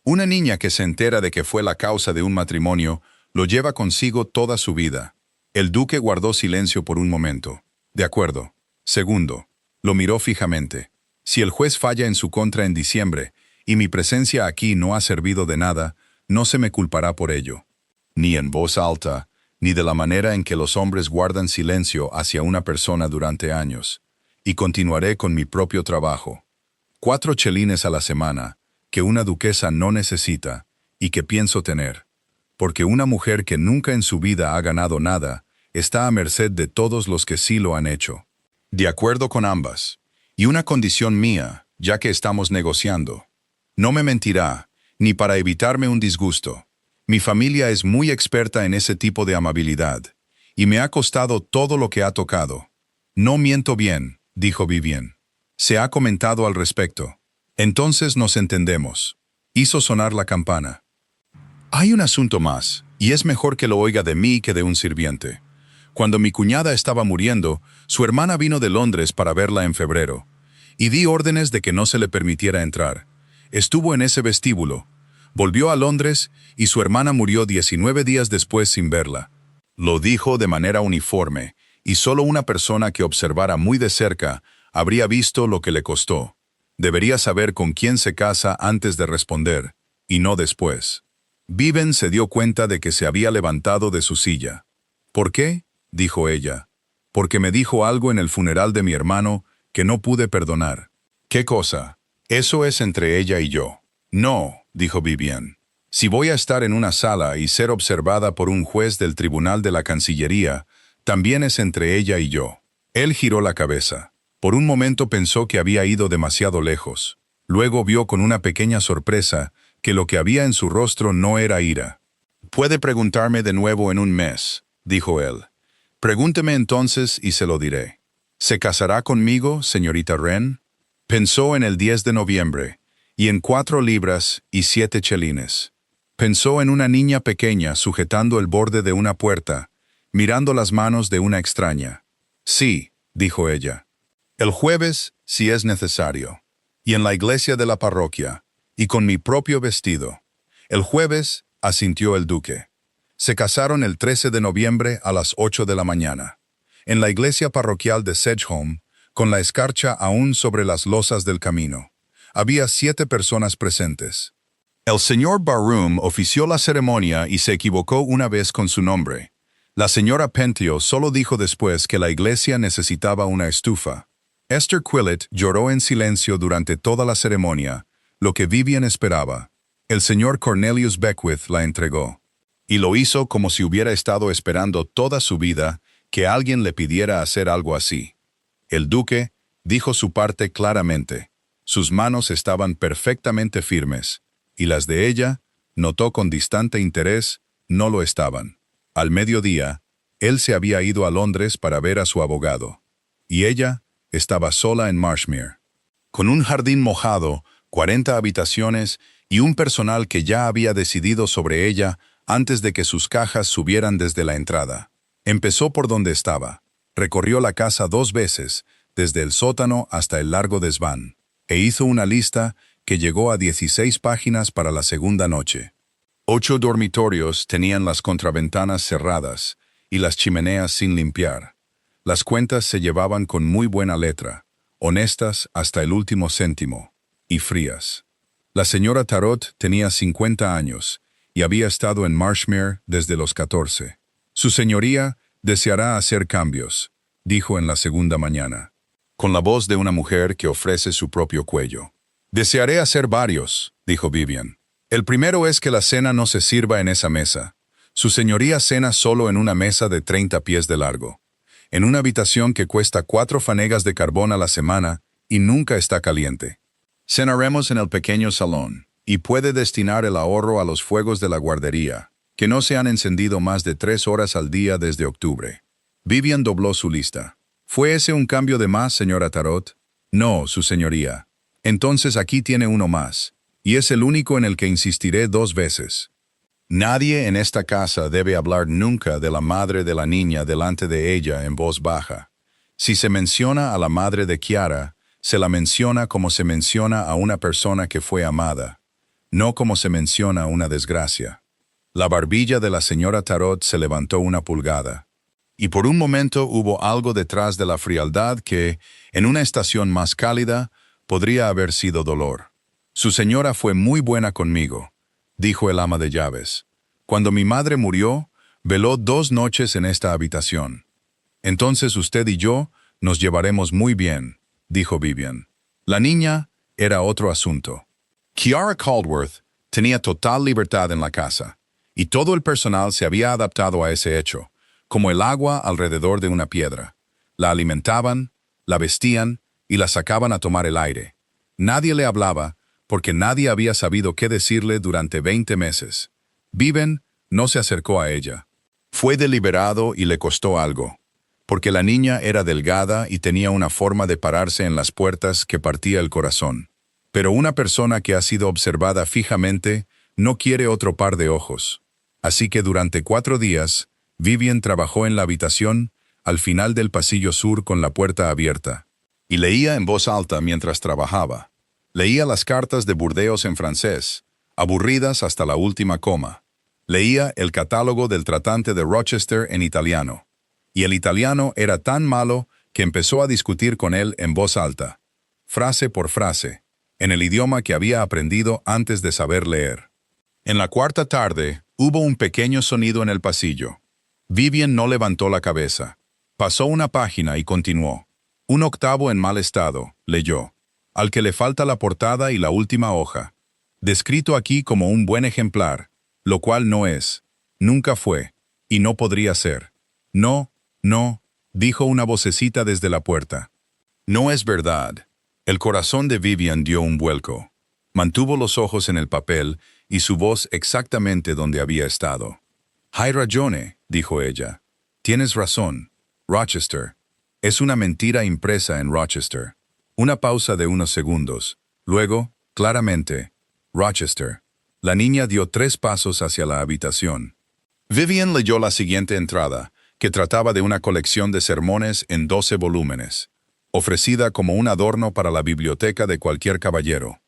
Una niña que se entera de que fue la causa de un matrimonio lo lleva consigo toda su vida. El duque guardó silencio por un momento. «De acuerdo». Segundo, lo miró fijamente. «Si el juez falla en su contra en diciembre, y mi presencia aquí no ha servido de nada, no se me culpará por ello. Ni en voz alta, ni de la manera en que los hombres guardan silencio hacia una persona durante años. Y continuaré con mi propio trabajo. 4 chelines a la semana, que una duquesa no necesita, y que pienso tener. Porque una mujer que nunca en su vida ha ganado nada, está a merced de todos los que sí lo han hecho. De acuerdo con ambas. Y una condición mía, ya que estamos negociando. No me mentirá, ni para evitarme un disgusto. Mi familia es muy experta en ese tipo de amabilidad, y me ha costado todo lo que ha tocado. No miento bien», dijo Vivian. «Se ha comentado al respecto. Entonces nos entendemos». Hizo sonar la campana. «Hay un asunto más, y es mejor que lo oiga de mí que de un sirviente. Cuando mi cuñada estaba muriendo, su hermana vino de Londres para verla en febrero, y di órdenes de que no se le permitiera entrar. Estuvo en ese vestíbulo. Volvió a Londres y su hermana murió 19 días después sin verla. Lo dijo de manera uniforme, y solo una persona que observara muy de cerca habría visto lo que le costó. Debería saber con quién se casa antes de responder, y no después. Viven se dio cuenta de que se había levantado de su silla. ¿Por qué?, dijo ella. Porque me dijo algo en el funeral de mi hermano que no pude perdonar. ¿Qué cosa? Eso es entre ella y yo. No, dijo Vivian. Si voy a estar en una sala y ser observada por un juez del Tribunal de la Cancillería, también es entre ella y yo. Él giró la cabeza. Por un momento pensó que había ido demasiado lejos. Luego vio con una pequeña sorpresa que lo que había en su rostro no era ira. «Puede preguntarme de nuevo en un mes», dijo él. «Pregúnteme entonces y se lo diré. ¿Se casará conmigo, señorita Wren?» Pensó en el 10 de noviembre, y en 4 libras y 7 chelines. Pensó en una niña pequeña sujetando el borde de una puerta, mirando las manos de una extraña. «Sí», dijo ella. «El jueves, si es necesario. Y en la iglesia de la parroquia, y con mi propio vestido». «El jueves», asintió el duque. Se casaron el 13 de noviembre a las 8 de la mañana. En la iglesia parroquial de Sedgeholme, con la escarcha aún sobre las losas del camino. Había 7 personas presentes. El señor Barroom ofició la ceremonia y se equivocó una vez con su nombre. La señora Pentio solo dijo después que la iglesia necesitaba una estufa. Esther Quillett lloró en silencio durante toda la ceremonia, lo que Vivian esperaba. El señor Cornelius Beckwith la entregó. Y lo hizo como si hubiera estado esperando toda su vida que alguien le pidiera hacer algo así. El duque dijo su parte claramente. Sus manos estaban perfectamente firmes, y las de ella, notó con distante interés, no lo estaban. Al mediodía, él se había ido a Londres para ver a su abogado, y ella estaba sola en Marshmere. Con un jardín mojado, 40 habitaciones y un personal que ya había decidido sobre ella antes de que sus cajas subieran desde la entrada. Empezó por donde estaba. Recorrió la casa 2 veces, desde el sótano hasta el largo desván, e hizo una lista que llegó a 16 páginas para la segunda noche. 8 dormitorios tenían las contraventanas cerradas y las chimeneas sin limpiar. Las cuentas se llevaban con muy buena letra, honestas hasta el último céntimo, y frías. La señora Tarot tenía 50 años y había estado en Marshmere desde los 14. Su señoría deseará hacer cambios, dijo en la segunda mañana, con la voz de una mujer que ofrece su propio cuello. Desearé hacer varios, dijo Vivian. El primero es que la cena no se sirva en esa mesa. Su señoría cena solo en una mesa de 30 pies de largo, en una habitación que cuesta 4 fanegas de carbón a la semana y nunca está caliente. Cenaremos en el pequeño salón, y puede destinar el ahorro a los fuegos de la guardería, que no se han encendido más de 3 horas al día desde octubre. Vivian dobló su lista. ¿Fue ese un cambio de más, señora Tarot? No, su señoría. Entonces aquí tiene uno más, y es el único en el que insistiré 2 veces. Nadie en esta casa debe hablar nunca de la madre de la niña delante de ella en voz baja. Si se menciona a la madre de Chiara, se la menciona como se menciona a una persona que fue amada, no como se menciona una desgracia. La barbilla de la señora Tarot se levantó 1 pulgada, y por un momento hubo algo detrás de la frialdad que, en una estación más cálida, podría haber sido dolor. Su señora fue muy buena conmigo, dijo el ama de llaves. Cuando mi madre murió, veló 2 noches en esta habitación. Entonces usted y yo nos llevaremos muy bien, dijo Vivian. La niña era otro asunto. Chiara Caldworth tenía total libertad en la casa, y todo el personal se había adaptado a ese hecho, como el agua alrededor de una piedra. La alimentaban, la vestían y la sacaban a tomar el aire. Nadie le hablaba, porque nadie había sabido qué decirle durante 20 meses. Vivian no se acercó a ella. Fue deliberado y le costó algo, porque la niña era delgada y tenía una forma de pararse en las puertas que partía el corazón. Pero una persona que ha sido observada fijamente no quiere otro par de ojos. Así que durante 4 días, Vivian trabajó en la habitación, al final del pasillo sur con la puerta abierta, y leía en voz alta mientras trabajaba. Leía las cartas de Burdeos en francés, aburridas hasta la última coma. Leía el catálogo del tratante de Rochester en italiano. Y el italiano era tan malo que empezó a discutir con él en voz alta, frase por frase, en el idioma que había aprendido antes de saber leer. En la cuarta tarde, hubo un pequeño sonido en el pasillo. Vivian no levantó la cabeza. Pasó una página y continuó. Un octavo en mal estado, leyó, al que le falta la portada y la última hoja. Descrito aquí como un buen ejemplar, lo cual no es, nunca fue, y no podría ser. No, no, dijo una vocecita desde la puerta. No es verdad. El corazón de Vivian dio un vuelco. Mantuvo los ojos en el papel y su voz exactamente donde había estado. «Hai ragione», dijo ella. «Tienes razón. Rochester. Es una mentira impresa en Rochester». Una pausa de unos segundos. Luego, claramente, «Rochester». La niña dio 3 pasos hacia la habitación. Vivian leyó la siguiente entrada, que trataba de una colección de sermones en 12 volúmenes, ofrecida como un adorno para la biblioteca de cualquier caballero.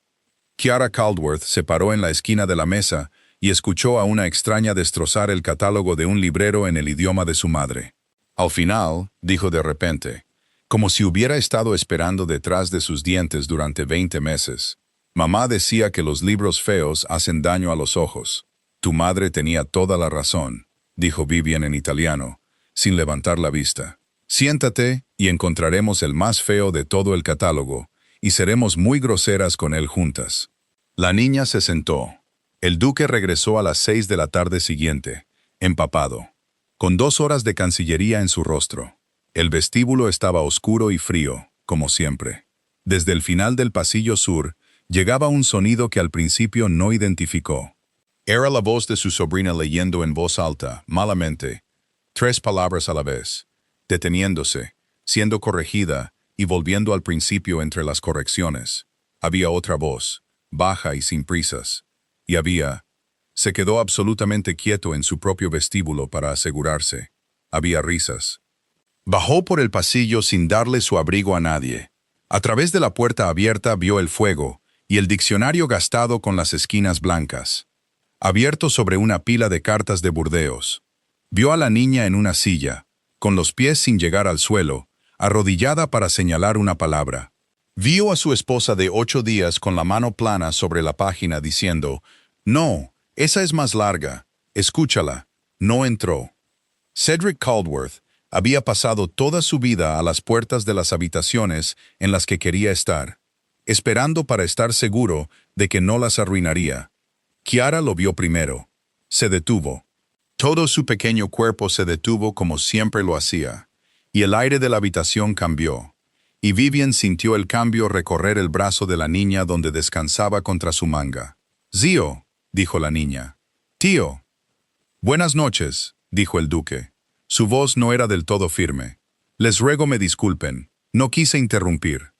Kiara Caldworth se paró en la esquina de la mesa y escuchó a una extraña destrozar el catálogo de un librero en el idioma de su madre. Al final, dijo de repente, como si hubiera estado esperando detrás de sus dientes durante 20 meses. «Mamá decía que los libros feos hacen daño a los ojos. Tu madre tenía toda la razón», dijo Vivian en italiano, sin levantar la vista. «Siéntate y encontraremos el más feo de todo el catálogo, y seremos muy groseras con él juntas». La niña se sentó. El duque regresó a las 6 de la tarde siguiente, empapado, con 2 horas de cancillería en su rostro. El vestíbulo estaba oscuro y frío, como siempre. Desde el final del pasillo sur, llegaba un sonido que al principio no identificó. Era la voz de su sobrina leyendo en voz alta, malamente, 3 palabras a la vez, deteniéndose, siendo corregida y volviendo al principio entre las correcciones. Había otra voz, baja y sin prisas. Y se quedó absolutamente quieto en su propio vestíbulo para asegurarse. Había risas. Bajó por el pasillo sin darle su abrigo a nadie. A través de la puerta abierta vio el fuego y el diccionario gastado con las esquinas blancas, abierto sobre una pila de cartas de Burdeos. Vio a la niña en una silla, con los pies sin llegar al suelo, arrodillada para señalar una palabra. Vio a su esposa de 8 días con la mano plana sobre la página diciendo, «No, esa es más larga, escúchala». No entró. Cedric Caldworth había pasado toda su vida a las puertas de las habitaciones en las que quería estar, esperando para estar seguro de que no las arruinaría. Kiara lo vio primero. Se detuvo. Todo su pequeño cuerpo se detuvo como siempre lo hacía, y el aire de la habitación cambió. Y Vivian sintió el cambio recorrer el brazo de la niña donde descansaba contra su manga. «Zio», dijo la niña. «Tío». «Buenas noches», dijo el duque. Su voz no era del todo firme. «Les ruego me disculpen. No quise interrumpir».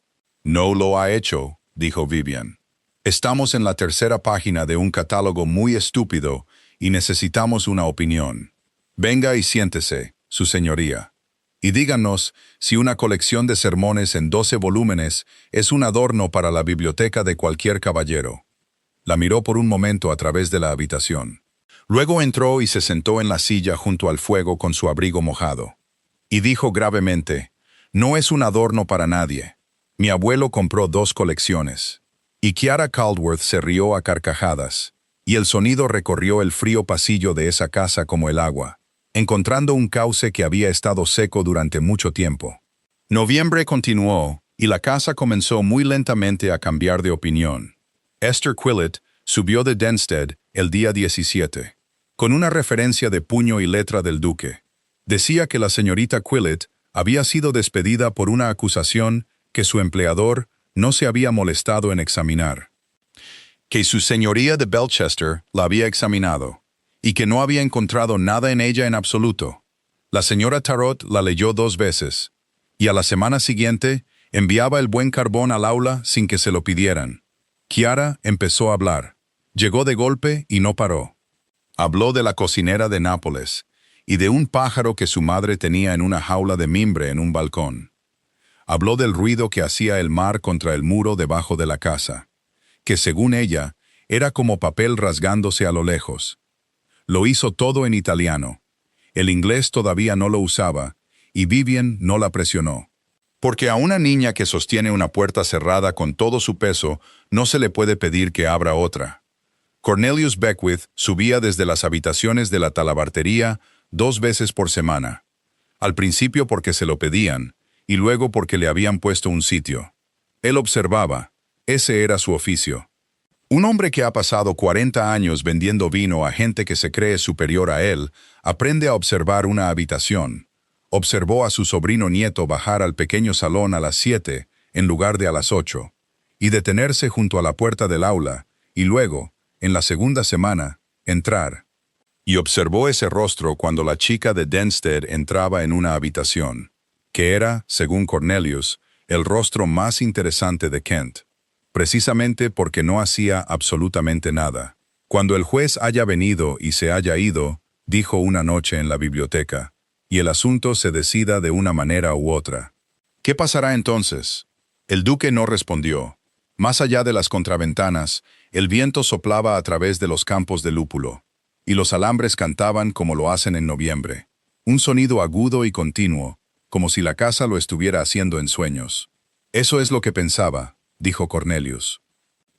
«No lo ha hecho», dijo Vivian. «Estamos en la 3ª página de un catálogo muy estúpido y necesitamos una opinión. Venga y siéntese, su señoría. Y díganos si una colección de sermones en 12 volúmenes es un adorno para la biblioteca de cualquier caballero». La miró por un momento a través de la habitación. Luego entró y se sentó en la silla junto al fuego con su abrigo mojado. Y dijo gravemente, «No es un adorno para nadie. Mi abuelo compró 2 colecciones». Y Kiara Caldworth se rió a carcajadas, y el sonido recorrió el frío pasillo de esa casa como el agua, encontrando un cauce que había estado seco durante mucho tiempo. Noviembre continuó, y la casa comenzó muy lentamente a cambiar de opinión. Esther Quillett subió de Denstead el día 17, con una referencia de puño y letra del duque. Decía que la señorita Quillett había sido despedida por una acusación que su empleador no se había molestado en examinar. Que su señoría de Belchester la había examinado, y que no había encontrado nada en ella en absoluto. La señora Tarot la leyó 2 veces, y a la semana siguiente enviaba el buen carbón al aula sin que se lo pidieran. Kiara empezó a hablar. Llegó de golpe y no paró. Habló de la cocinera de Nápoles, y de un pájaro que su madre tenía en una jaula de mimbre en un balcón. Habló del ruido que hacía el mar contra el muro debajo de la casa, que según ella, era como papel rasgándose a lo lejos. Lo hizo todo en italiano. El inglés todavía no lo usaba, y Vivian no la presionó. Porque a una niña que sostiene una puerta cerrada con todo su peso, no se le puede pedir que abra otra. Cornelius Beckwith subía desde las habitaciones de la talabartería 2 veces por semana. Al principio porque se lo pedían, y luego porque le habían puesto un sitio. Él observaba, ese era su oficio. Un hombre que ha pasado 40 años vendiendo vino a gente que se cree superior a él, aprende a observar una habitación. Observó a su sobrino nieto bajar al pequeño salón a las 7, en lugar de a las 8, y detenerse junto a la puerta del aula, y luego, en la segunda semana, entrar. Y observó ese rostro cuando la chica de Denstead entraba en una habitación, que era, según Cornelius, el rostro más interesante de Kent, precisamente porque no hacía absolutamente nada. Cuando el juez haya venido y se haya ido, dijo una noche en la biblioteca, y el asunto se decida de una manera u otra. ¿Qué pasará entonces? El duque no respondió. Más allá de las contraventanas, el viento soplaba a través de los campos de lúpulo, y los alambres cantaban como lo hacen en noviembre. Un sonido agudo y continuo, como si la casa lo estuviera haciendo en sueños. Eso es lo que pensaba, dijo Cornelius.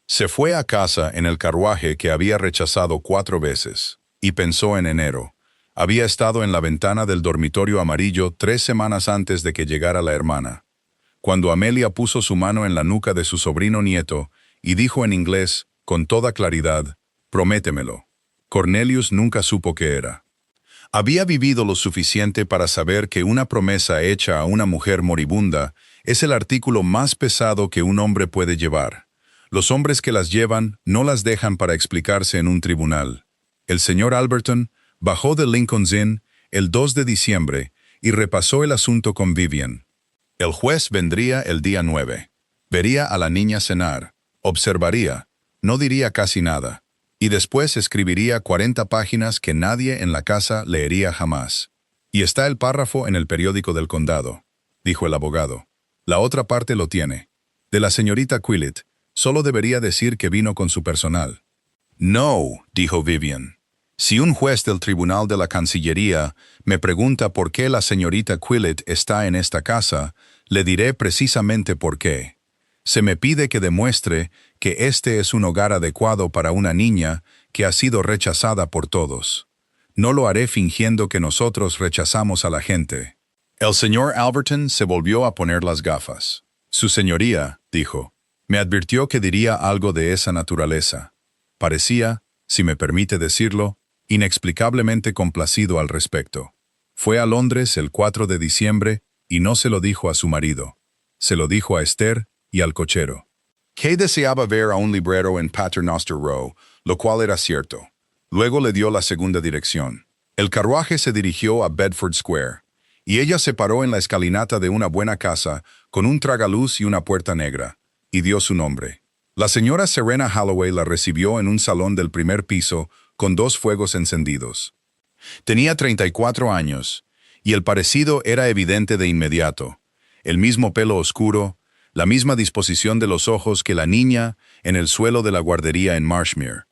Se fue a casa en el carruaje que había rechazado 4 veces, y pensó en enero. Había estado en la ventana del dormitorio amarillo 3 semanas antes de que llegara la hermana. Cuando Amelia puso su mano en la nuca de su sobrino nieto y dijo en inglés, con toda claridad, «Prométemelo». Cornelius nunca supo qué era. Había vivido lo suficiente para saber que una promesa hecha a una mujer moribunda es el artículo más pesado que un hombre puede llevar. Los hombres que las llevan no las dejan para explicarse en un tribunal. El señor Alberton bajó de Lincoln's Inn el 2 de diciembre y repasó el asunto con Vivian. El juez vendría el día 9. Vería a la niña cenar, observaría, no diría casi nada, y después escribiría 40 páginas que nadie en la casa leería jamás. Y está el párrafo en el periódico del condado, dijo el abogado. La otra parte lo tiene. De la señorita Quillett, solo debería decir que vino con su personal. No, dijo Vivian. Si un juez del Tribunal de la Cancillería me pregunta por qué la señorita Quillett está en esta casa, le diré precisamente por qué. Se me pide que demuestre que este es un hogar adecuado para una niña que ha sido rechazada por todos. No lo haré fingiendo que nosotros rechazamos a la gente. El señor Alberton se volvió a poner las gafas. Su señoría, dijo, me advirtió que diría algo de esa naturaleza. Parecía, si me permite decirlo, inexplicablemente complacido al respecto. Fue a Londres el 4 de diciembre y no se lo dijo a su marido. Se lo dijo a Esther y al cochero. Kay deseaba ver a un librero en Paternoster Row, lo cual era cierto. Luego le dio la segunda dirección. El carruaje se dirigió a Bedford Square, y ella se paró en la escalinata de una buena casa con un tragaluz y una puerta negra, y dio su nombre. La señora Serena Holloway la recibió en un salón del primer piso con 2 fuegos encendidos. Tenía 34 años, y el parecido era evidente de inmediato. El mismo pelo oscuro, la misma disposición de los ojos que la niña en el suelo de la guardería en Marshmere.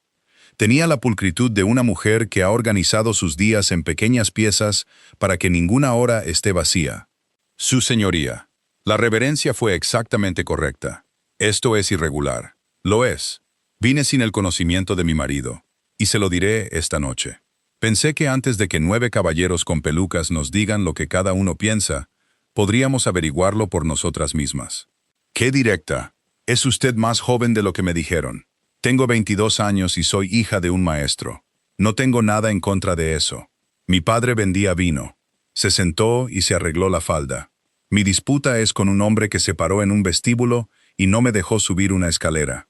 Tenía la pulcritud de una mujer que ha organizado sus días en pequeñas piezas para que ninguna hora esté vacía. Su señoría. La reverencia fue exactamente correcta. Esto es irregular. Lo es. Vine sin el conocimiento de mi marido. Y se lo diré esta noche. Pensé que antes de que 9 caballeros con pelucas nos digan lo que cada uno piensa, podríamos averiguarlo por nosotras mismas. ¡Qué directa! Es usted más joven de lo que me dijeron. Tengo 22 años y soy hija de un maestro. No tengo nada en contra de eso. Mi padre vendía vino. Se sentó y se arregló la falda. Mi disputa es con un hombre que se paró en un vestíbulo y no me dejó subir una escalera.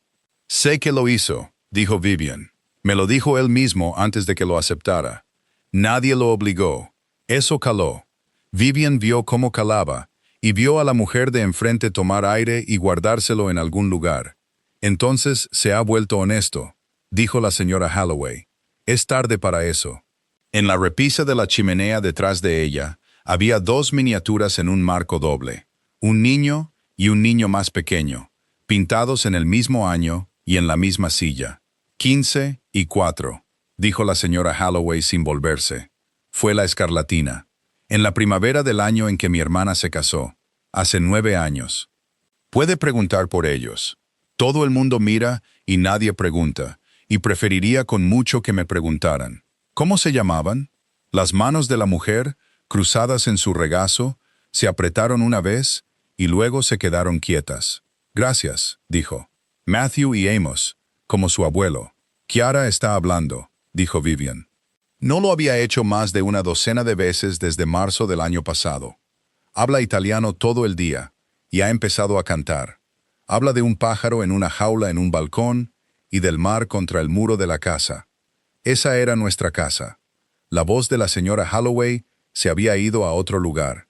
Sé que lo hizo, dijo Vivian. Me lo dijo él mismo antes de que lo aceptara. Nadie lo obligó. Eso caló. Vivian vio cómo calaba, y vio a la mujer de enfrente tomar aire y guardárselo en algún lugar. Entonces se ha vuelto honesto, dijo la señora Holloway. Es tarde para eso. En la repisa de la chimenea detrás de ella, había dos miniaturas en un marco doble, un niño y un niño más pequeño, pintados en el mismo año y en la misma silla. 15 y 4, dijo la señora Holloway sin volverse. Fue la escarlatina. En la primavera del año en que mi hermana se casó, hace 9 años. Puede preguntar por ellos. Todo el mundo mira y nadie pregunta, y preferiría con mucho que me preguntaran. ¿Cómo se llamaban? Las manos de la mujer, cruzadas en su regazo, se apretaron una vez y luego se quedaron quietas. Gracias, dijo. Matthew y Amos, como su abuelo. Kiara está hablando, dijo Vivian. No lo había hecho más de una docena de veces desde marzo del año pasado. Habla italiano todo el día y ha empezado a cantar. Habla de un pájaro en una jaula en un balcón y del mar contra el muro de la casa. Esa era nuestra casa. La voz de la señora Holloway se había ido a otro lugar.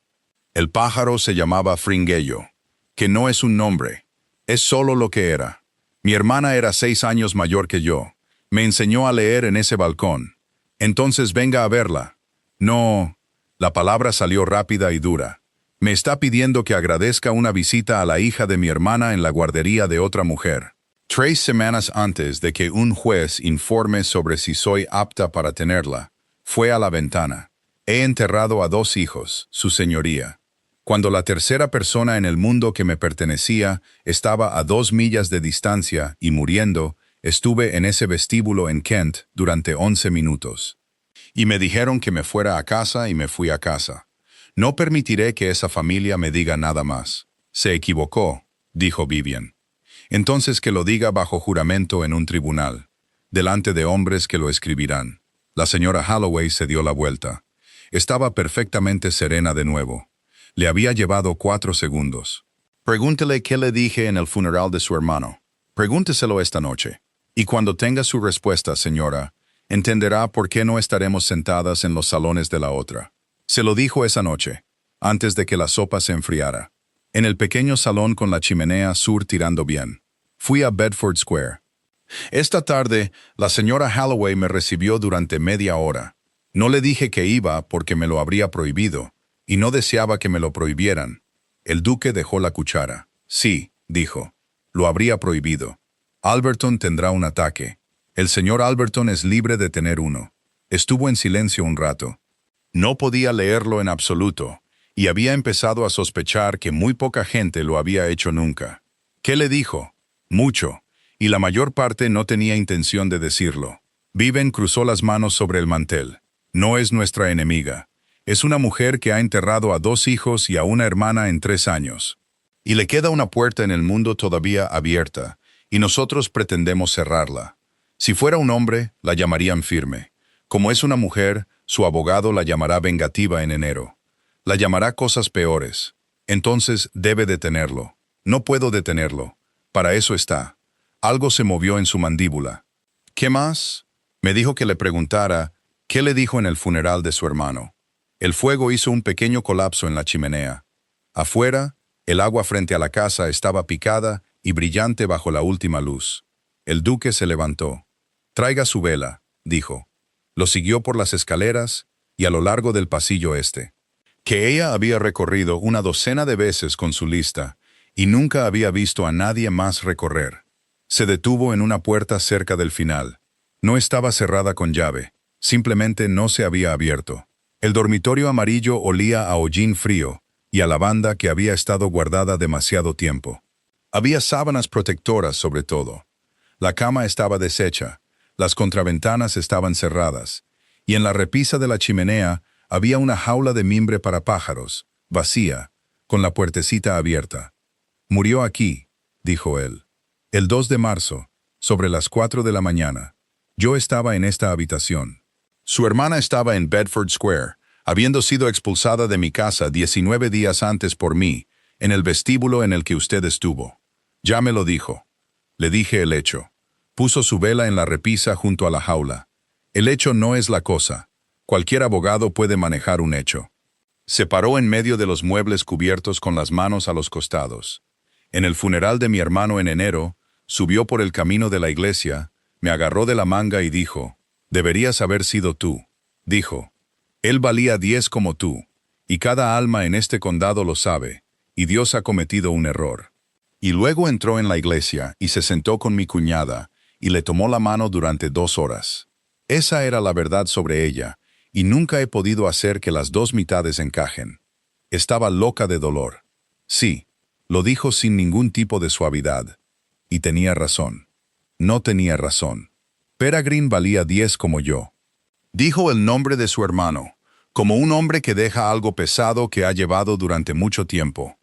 El pájaro se llamaba Fringuello, que no es un nombre, es solo lo que era. Mi hermana era 6 años mayor que yo. Me enseñó a leer en ese balcón. Entonces venga a verla. No. La palabra salió rápida y dura. Me está pidiendo que agradezca una visita a la hija de mi hermana en la guardería de otra mujer. 3 semanas antes de que un juez informe sobre si soy apta para tenerla, fue a la ventana. He enterrado a 2 hijos, su señoría. Cuando la tercera persona en el mundo que me pertenecía estaba a 2 millas de distancia y muriendo, estuve en ese vestíbulo en Kent durante 11 minutos. Y me dijeron que me fuera a casa y me fui a casa. No permitiré que esa familia me diga nada más. Se equivocó, dijo Vivian. Entonces que lo diga bajo juramento en un tribunal, delante de hombres que lo escribirán. La señora Holloway se dio la vuelta. Estaba perfectamente serena de nuevo. Le había llevado 4 segundos. Pregúntele qué le dije en el funeral de su hermano. Pregúnteselo esta noche. Y cuando tenga su respuesta, señora, entenderá por qué no estaremos sentadas en los salones de la otra. Se lo dijo esa noche, antes de que la sopa se enfriara. En el pequeño salón con la chimenea sur tirando bien. Fui a Bedford Square. Esta tarde, la señora Holloway me recibió durante media hora. No le dije que iba porque me lo habría prohibido, y no deseaba que me lo prohibieran. El duque dejó la cuchara. Sí, dijo, lo habría prohibido. Alberton tendrá un ataque. El señor Alberton es libre de tener uno. Estuvo en silencio un rato. No podía leerlo en absoluto, y había empezado a sospechar que muy poca gente lo había hecho nunca. ¿Qué le dijo? Mucho, y la mayor parte no tenía intención de decirlo. Viven cruzó las manos sobre el mantel. No es nuestra enemiga. Es una mujer que ha enterrado a 2 hijos y a una hermana en 3 años. Y le queda una puerta en el mundo todavía abierta, y nosotros pretendemos cerrarla. Si fuera un hombre, la llamarían firme. Como es una mujer, su abogado la llamará vengativa en enero. La llamará cosas peores. Entonces debe detenerlo. No puedo detenerlo. Para eso está. Algo se movió en su mandíbula. ¿Qué más? Me dijo que le preguntara qué le dijo en el funeral de su hermano. El fuego hizo un pequeño colapso en la chimenea. Afuera, el agua frente a la casa estaba picada y brillante bajo la última luz. El duque se levantó. «Traiga su vela», dijo. Lo siguió por las escaleras y a lo largo del pasillo este, que ella había recorrido una docena de veces con su lista y nunca había visto a nadie más recorrer. Se detuvo en una puerta cerca del final. No estaba cerrada con llave, simplemente no se había abierto. El dormitorio amarillo olía a hollín frío y a lavanda que había estado guardada demasiado tiempo. Había sábanas protectoras sobre todo. La cama estaba deshecha, las contraventanas estaban cerradas, y en la repisa de la chimenea había una jaula de mimbre para pájaros, vacía, con la puertecita abierta. «Murió aquí», dijo él. «El 2 de marzo, sobre las 4 de la mañana. Yo estaba en esta habitación. Su hermana estaba en Bedford Square, habiendo sido expulsada de mi casa 19 días antes por mí, en el vestíbulo en el que usted estuvo. Ya me lo dijo. Le dije el hecho. Puso su vela en la repisa junto a la jaula. El hecho no es la cosa. Cualquier abogado puede manejar un hecho. Se paró en medio de los muebles cubiertos con las manos a los costados. En el funeral de mi hermano en enero, subió por el camino de la iglesia, me agarró de la manga y dijo, «Deberías haber sido tú». Dijo, él valía 10 como tú, y cada alma en este condado lo sabe, y Dios ha cometido un error. Y luego entró en la iglesia y se sentó con mi cuñada, y le tomó la mano durante 2 horas. Esa era la verdad sobre ella, y nunca he podido hacer que las dos mitades encajen. Estaba loca de dolor. Sí, lo dijo sin ningún tipo de suavidad. Y tenía razón. No tenía razón. Peregrine valía 10 como yo. Dijo el nombre de su hermano, como un hombre que deja algo pesado que ha llevado durante mucho tiempo.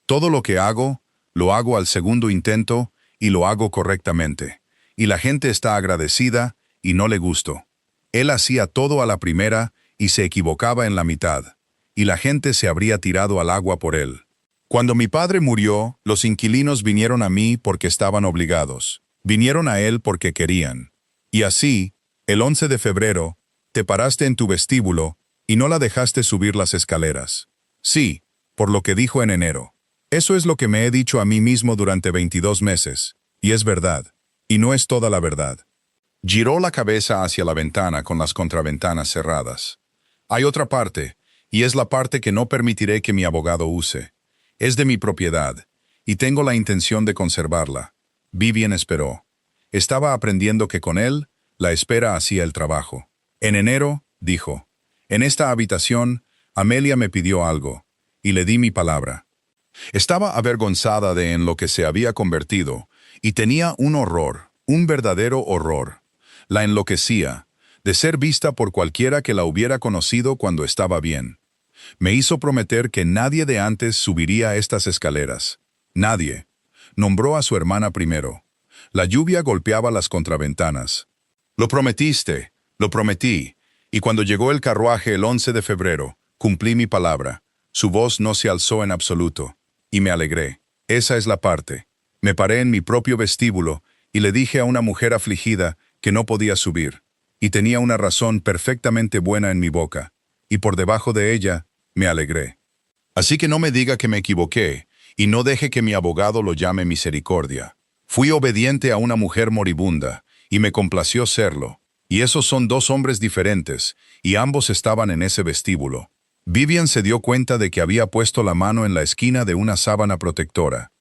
Todo lo que hago, lo hago al segundo intento y lo hago correctamente. Y la gente está agradecida y no le gusto. Él hacía todo a la primera y se equivocaba en la mitad. Y la gente se habría tirado al agua por él. Cuando mi padre murió, los inquilinos vinieron a mí porque estaban obligados. Vinieron a él porque querían. Y así, el 11 de febrero, te paraste en tu vestíbulo y no la dejaste subir las escaleras. Sí, por lo que dijo en enero. Eso es lo que me he dicho a mí mismo durante 22 meses. Y es verdad. Y no es toda la verdad. Giró la cabeza hacia la ventana con las contraventanas cerradas. Hay otra parte, y es la parte que no permitiré que mi abogado use. Es de mi propiedad, y tengo la intención de conservarla. Vivian esperó. Estaba aprendiendo que con él, la espera hacía el trabajo. En enero, dijo, en esta habitación, Amelia me pidió algo, y le di mi palabra. Estaba avergonzada de en lo que se había convertido, y tenía un horror, un verdadero horror. La enloquecía, de ser vista por cualquiera que la hubiera conocido cuando estaba bien. Me hizo prometer que nadie de antes subiría estas escaleras. Nadie. Nombró a su hermana primero. La lluvia golpeaba las contraventanas. Lo prometiste, lo prometí, y cuando llegó el carruaje el 11 de febrero, cumplí mi palabra. Su voz no se alzó en absoluto, y me alegré. Esa es la parte. Me paré en mi propio vestíbulo y le dije a una mujer afligida que no podía subir, y tenía una razón perfectamente buena en mi boca, y por debajo de ella me alegré. Así que no me diga que me equivoqué, y no deje que mi abogado lo llame misericordia. Fui obediente a una mujer moribunda, y me complació serlo, y esos son 2 hombres diferentes, y ambos estaban en ese vestíbulo. Vivian se dio cuenta de que había puesto la mano en la esquina de una sábana protectora.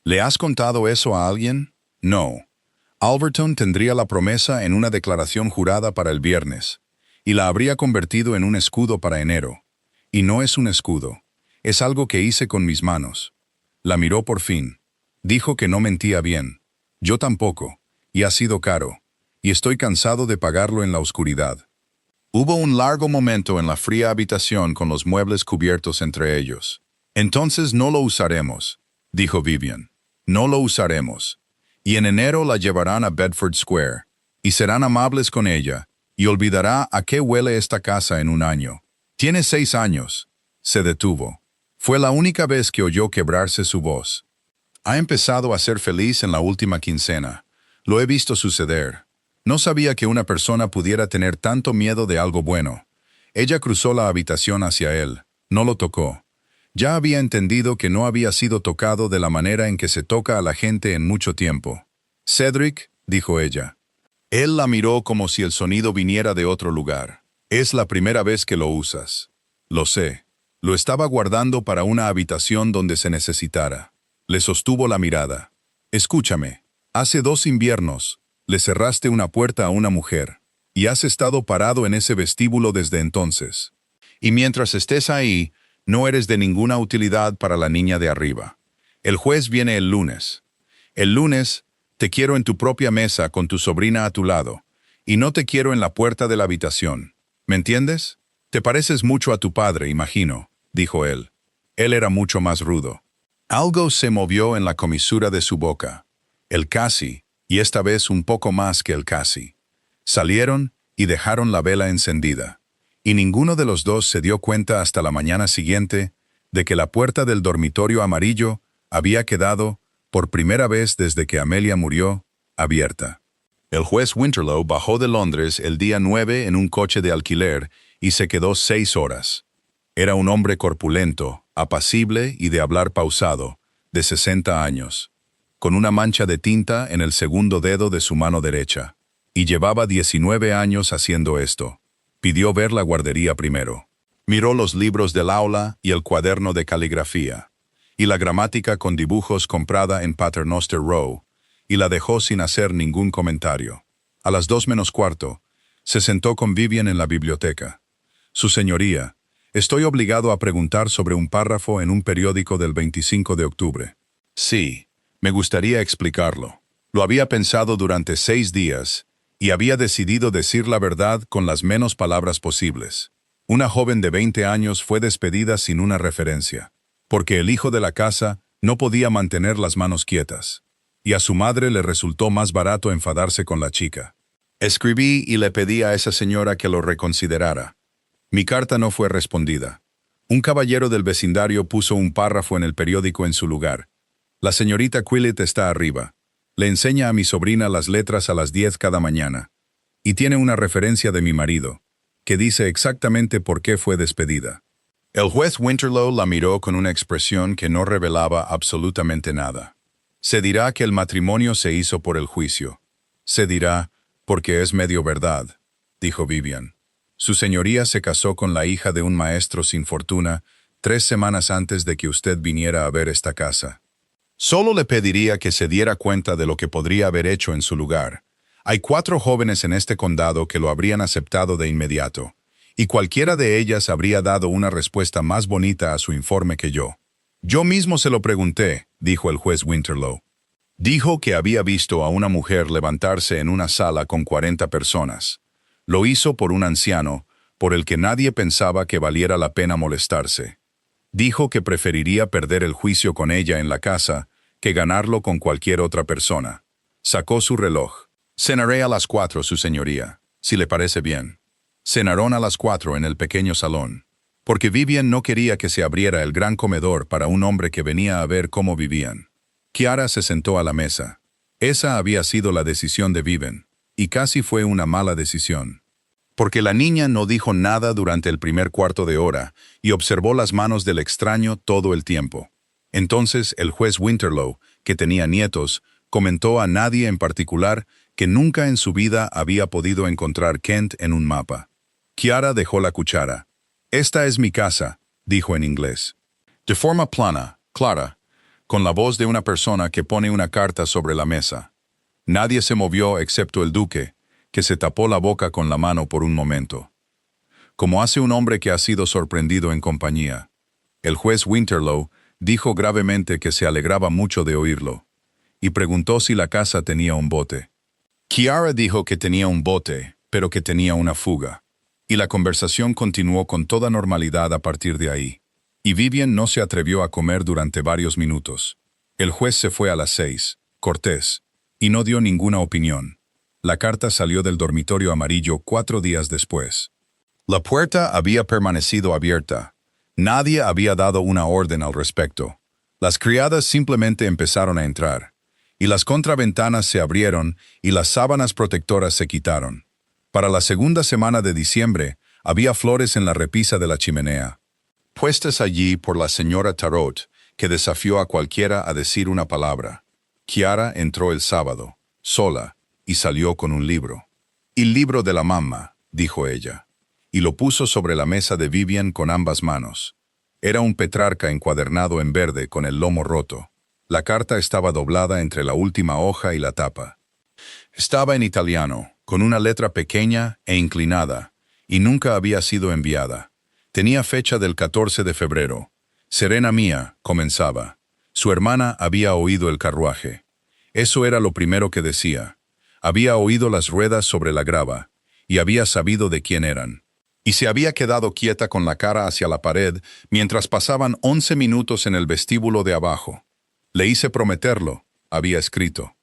¿Le has contado eso a alguien? No. Alverton tendría la promesa en una declaración jurada para el viernes, y la habría convertido en un escudo para enero. Y no es un escudo, es algo que hice con mis manos. La miró por fin. Dijo que no mentía bien. Yo tampoco, y ha sido caro, y estoy cansado de pagarlo en la oscuridad. Hubo un largo momento en la fría habitación con los muebles cubiertos entre ellos. Entonces no lo usaremos, dijo Vivian. No lo usaremos. Y en enero la llevarán a Bedford Square, y serán amables con ella, y olvidará a qué huele esta casa en un año. Tiene 6 años. Se detuvo. Fue la única vez que oyó quebrarse su voz. Ha empezado a ser feliz en la última quincena. Lo he visto suceder. No sabía que una persona pudiera tener tanto miedo de algo bueno. Ella cruzó la habitación hacia él. No lo tocó. Ya había entendido que no había sido tocado de la manera en que se toca a la gente en mucho tiempo. «Cedric», dijo ella. Él la miró como si el sonido viniera de otro lugar. «Es la primera vez que lo usas». «Lo sé». Lo estaba guardando para una habitación donde se necesitara. Le sostuvo la mirada. «Escúchame. Hace 2 inviernos, le cerraste una puerta a una mujer, y has estado parado en ese vestíbulo desde entonces. Y mientras estés ahí, no eres de ninguna utilidad para la niña de arriba. El juez viene el lunes. El lunes, te quiero en tu propia mesa con tu sobrina a tu lado, y no te quiero en la puerta de la habitación. ¿Me entiendes? Te pareces mucho a tu padre, imagino», dijo él. Él era mucho más rudo. Algo se movió en la comisura de su boca. El casi, y esta vez un poco más que el casi. Salieron y dejaron la vela encendida. Y ninguno de los dos se dio cuenta hasta la mañana siguiente de que la puerta del dormitorio amarillo había quedado, por primera vez desde que Amelia murió, abierta. El juez Winterlow bajó de Londres el día 9 en un coche de alquiler y se quedó 6 horas. Era un hombre corpulento, apacible y de hablar pausado, de 60 años, con una mancha de tinta en el segundo dedo de su mano derecha, y llevaba 19 años haciendo esto. Pidió ver la guardería primero. Miró los libros del aula y el cuaderno de caligrafía, y la gramática con dibujos comprada en Paternoster Row, y la dejó sin hacer ningún comentario. A las 2:45, se sentó con Vivian en la biblioteca. Su señoría, estoy obligado a preguntar sobre un párrafo en un periódico del 25 de octubre. Sí, me gustaría explicarlo. Lo había pensado durante 6 días, y había decidido decir la verdad con las menos palabras posibles. Una joven de 20 años fue despedida sin una referencia, porque el hijo de la casa no podía mantener las manos quietas, y a su madre le resultó más barato enfadarse con la chica. Escribí y le pedí a esa señora que lo reconsiderara. Mi carta no fue respondida. Un caballero del vecindario puso un párrafo en el periódico en su lugar. La señorita Quillett está arriba. Le enseña a mi sobrina las letras a las 10 cada mañana. Y tiene una referencia de mi marido, que dice exactamente por qué fue despedida. El juez Winterlow la miró con una expresión que no revelaba absolutamente nada. Se dirá que el matrimonio se hizo por el juicio. Se dirá, porque es medio verdad, dijo Vivian. Su señoría se casó con la hija de un maestro sin fortuna 3 semanas antes de que usted viniera a ver esta casa. Solo le pediría que se diera cuenta de lo que podría haber hecho en su lugar. Hay 4 jóvenes en este condado que lo habrían aceptado de inmediato, y cualquiera de ellas habría dado una respuesta más bonita a su informe que yo. Yo mismo se lo pregunté, dijo el juez Winterlow. Dijo que había visto a una mujer levantarse en una sala con 40 personas. Lo hizo por un anciano, por el que nadie pensaba que valiera la pena molestarse. Dijo que preferiría perder el juicio con ella en la casa que ganarlo con cualquier otra persona. Sacó su reloj. Cenaré a las 4, su señoría, si le parece bien. Cenaron a las 4 en el pequeño salón, porque Vivian no quería que se abriera el gran comedor para un hombre que venía a ver cómo vivían. Kiara se sentó a la mesa. Esa había sido la decisión de Vivian, y casi fue una mala decisión. Porque la niña no dijo nada durante el primer cuarto de hora y observó las manos del extraño todo el tiempo. Entonces el juez Winterlow, que tenía nietos, comentó a nadie en particular que nunca en su vida había podido encontrar Kent en un mapa. Kiara dejó la cuchara. «Esta es mi casa», dijo en inglés. De forma plana, clara, con la voz de una persona que pone una carta sobre la mesa. Nadie se movió excepto el duque, que se tapó la boca con la mano por un momento. Como hace un hombre que ha sido sorprendido en compañía. El juez Winterlow dijo gravemente que se alegraba mucho de oírlo, y preguntó si la casa tenía un bote. Kiara dijo que tenía un bote, pero que tenía una fuga, y la conversación continuó con toda normalidad a partir de ahí. Y Vivian no se atrevió a comer durante varios minutos. El juez se fue a las 6, cortés, y no dio ninguna opinión. La carta salió del dormitorio amarillo 4 días después. La puerta había permanecido abierta. Nadie había dado una orden al respecto. Las criadas simplemente empezaron a entrar, y las contraventanas se abrieron y las sábanas protectoras se quitaron. Para la segunda semana de diciembre, había flores en la repisa de la chimenea, puestas allí por la señora Tarot, que desafió a cualquiera a decir una palabra. Kiara entró el sábado, sola, y salió con un libro. «El libro de la mamá», dijo ella, y lo puso sobre la mesa de Vivian con ambas manos. Era un Petrarca encuadernado en verde con el lomo roto. La carta estaba doblada entre la última hoja y la tapa. Estaba en italiano, con una letra pequeña e inclinada, y nunca había sido enviada. Tenía fecha del 14 de febrero. «Serena mía», comenzaba. Su hermana había oído el carruaje. Eso era lo primero que decía. Había oído las ruedas sobre la grava, y había sabido de quién eran. Y se había quedado quieta con la cara hacia la pared mientras pasaban 11 minutos en el vestíbulo de abajo. «Le hice prometerlo», había escrito.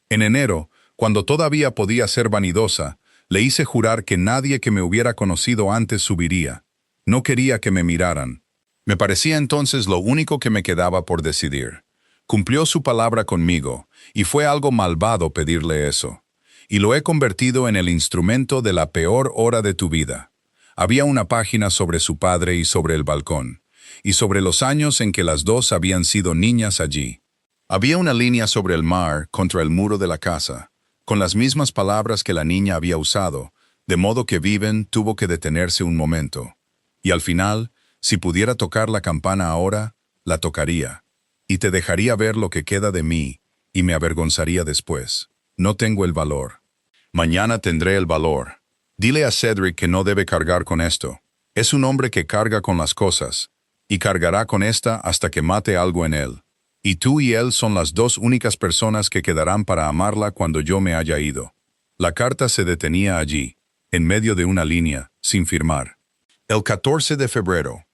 «En enero, cuando todavía podía ser vanidosa, le hice jurar que nadie que me hubiera conocido antes subiría. No quería que me miraran. Me parecía entonces lo único que me quedaba por decidir. Cumplió su palabra conmigo, y fue algo malvado pedirle eso. Y lo he convertido en el instrumento de la peor hora de tu vida». Había una página sobre su padre y sobre el balcón, y sobre los años en que las dos habían sido niñas allí. Había una línea sobre el mar contra el muro de la casa, con las mismas palabras que la niña había usado, de modo que Vivian tuvo que detenerse un momento. Y al final, si pudiera tocar la campana ahora, la tocaría. Y te dejaría ver lo que queda de mí, y me avergonzaría después. No tengo el valor. Mañana tendré el valor. Dile a Cedric que no debe cargar con esto. Es un hombre que carga con las cosas, y cargará con esta hasta que mate algo en él. Y tú y él son las dos únicas personas que quedarán para amarla cuando yo me haya ido. La carta se detenía allí, en medio de una línea, sin firmar. El 14 de febrero.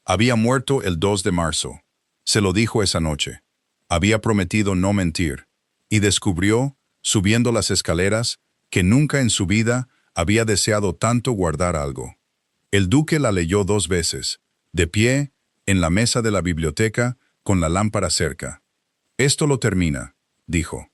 Había muerto el 2 de marzo. Se lo dijo esa noche. Había prometido no mentir. Y descubrió, subiendo las escaleras, que nunca en su vida había deseado tanto guardar algo. El duque la leyó 2 veces, de pie, en la mesa de la biblioteca, con la lámpara cerca. Esto lo termina, dijo.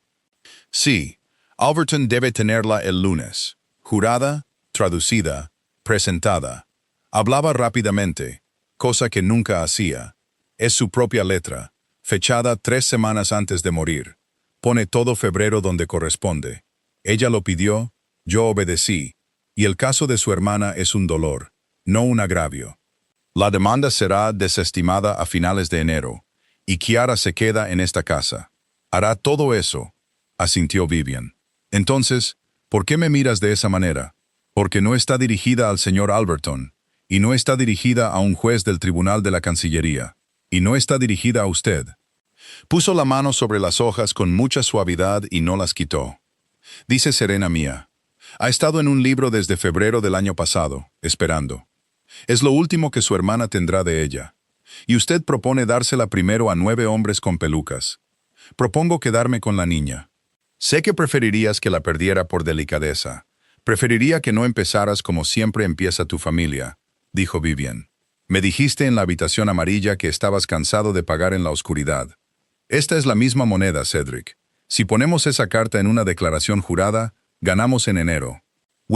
Sí, Alverton debe tenerla el lunes. Jurada, traducida, presentada. Hablaba rápidamente, cosa que nunca hacía. Es su propia letra, fechada 3 semanas antes de morir. Pone todo febrero donde corresponde. Ella lo pidió, yo obedecí, y el caso de su hermana es un dolor, no un agravio. La demanda será desestimada a finales de enero, y Kiara se queda en esta casa. Hará todo eso, asintió Vivian. Entonces, ¿por qué me miras de esa manera? Porque no está dirigida al señor Alverton, y no está dirigida a un juez del Tribunal de la Cancillería, y no está dirigida a usted. Puso la mano sobre las hojas con mucha suavidad y no las quitó. Dice Serena mía, ha estado en un libro desde febrero del año pasado, esperando. Es lo último que su hermana tendrá de ella. Y usted propone dársela primero a 9 hombres con pelucas. Propongo quedarme con la niña. Sé que preferirías que la perdiera por delicadeza. Preferiría que no empezaras como siempre empieza tu familia, dijo Vivian. Me dijiste en la habitación amarilla que estabas cansado de pagar en la oscuridad. Esta es la misma moneda, Cedric. Si ponemos esa carta en una declaración jurada, ganamos en enero.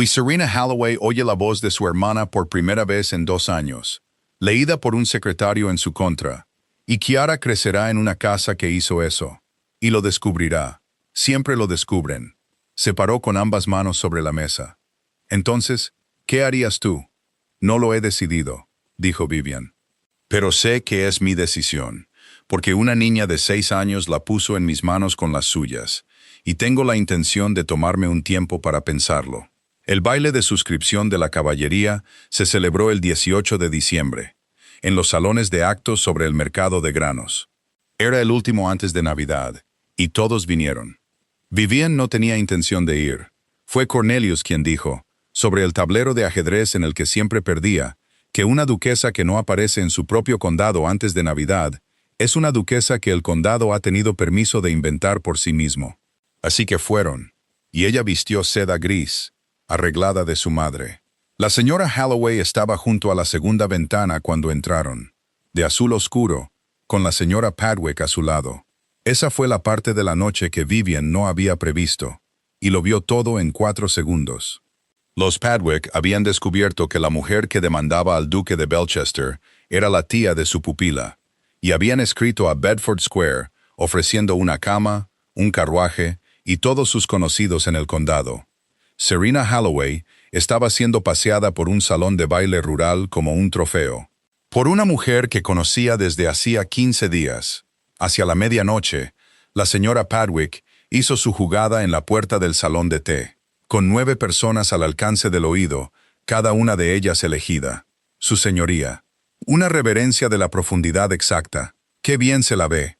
Serena Holloway oye la voz de su hermana por primera vez en 2 años, leída por un secretario en su contra, y Kiara crecerá en una casa que hizo eso, y lo descubrirá. Siempre lo descubren. Se paró con ambas manos sobre la mesa. Entonces, ¿qué harías tú? No lo he decidido, dijo Vivian. Pero sé que es mi decisión, porque una niña de 6 años la puso en mis manos con las suyas, y tengo la intención de tomarme un tiempo para pensarlo. El baile de suscripción de la caballería se celebró el 18 de diciembre, en los salones de actos sobre el mercado de granos. Era el último antes de Navidad, y todos vinieron. Vivian no tenía intención de ir. Fue Cornelius quien dijo, sobre el tablero de ajedrez en el que siempre perdía, que una duquesa que no aparece en su propio condado antes de Navidad es una duquesa que el condado ha tenido permiso de inventar por sí mismo. Así que fueron, y ella vistió seda gris, arreglada de su madre. La señora Holloway estaba junto a la segunda ventana cuando entraron, de azul oscuro, con la señora Padwick a su lado. Esa fue la parte de la noche que Vivian no había previsto, y lo vio todo en 4 segundos. Los Padwick habían descubierto que la mujer que demandaba al duque de Belchester era la tía de su pupila, y habían escrito a Bedford Square ofreciendo una cama, un carruaje y todos sus conocidos en el condado. Serena Holloway estaba siendo paseada por un salón de baile rural como un trofeo. Por una mujer que conocía desde hacía 15 días. Hacia la medianoche, la señora Padwick hizo su jugada en la puerta del salón de té, con 9 personas al alcance del oído, cada una de ellas elegida. Su señoría. Una reverencia de la profundidad exacta. ¡Qué bien se la ve!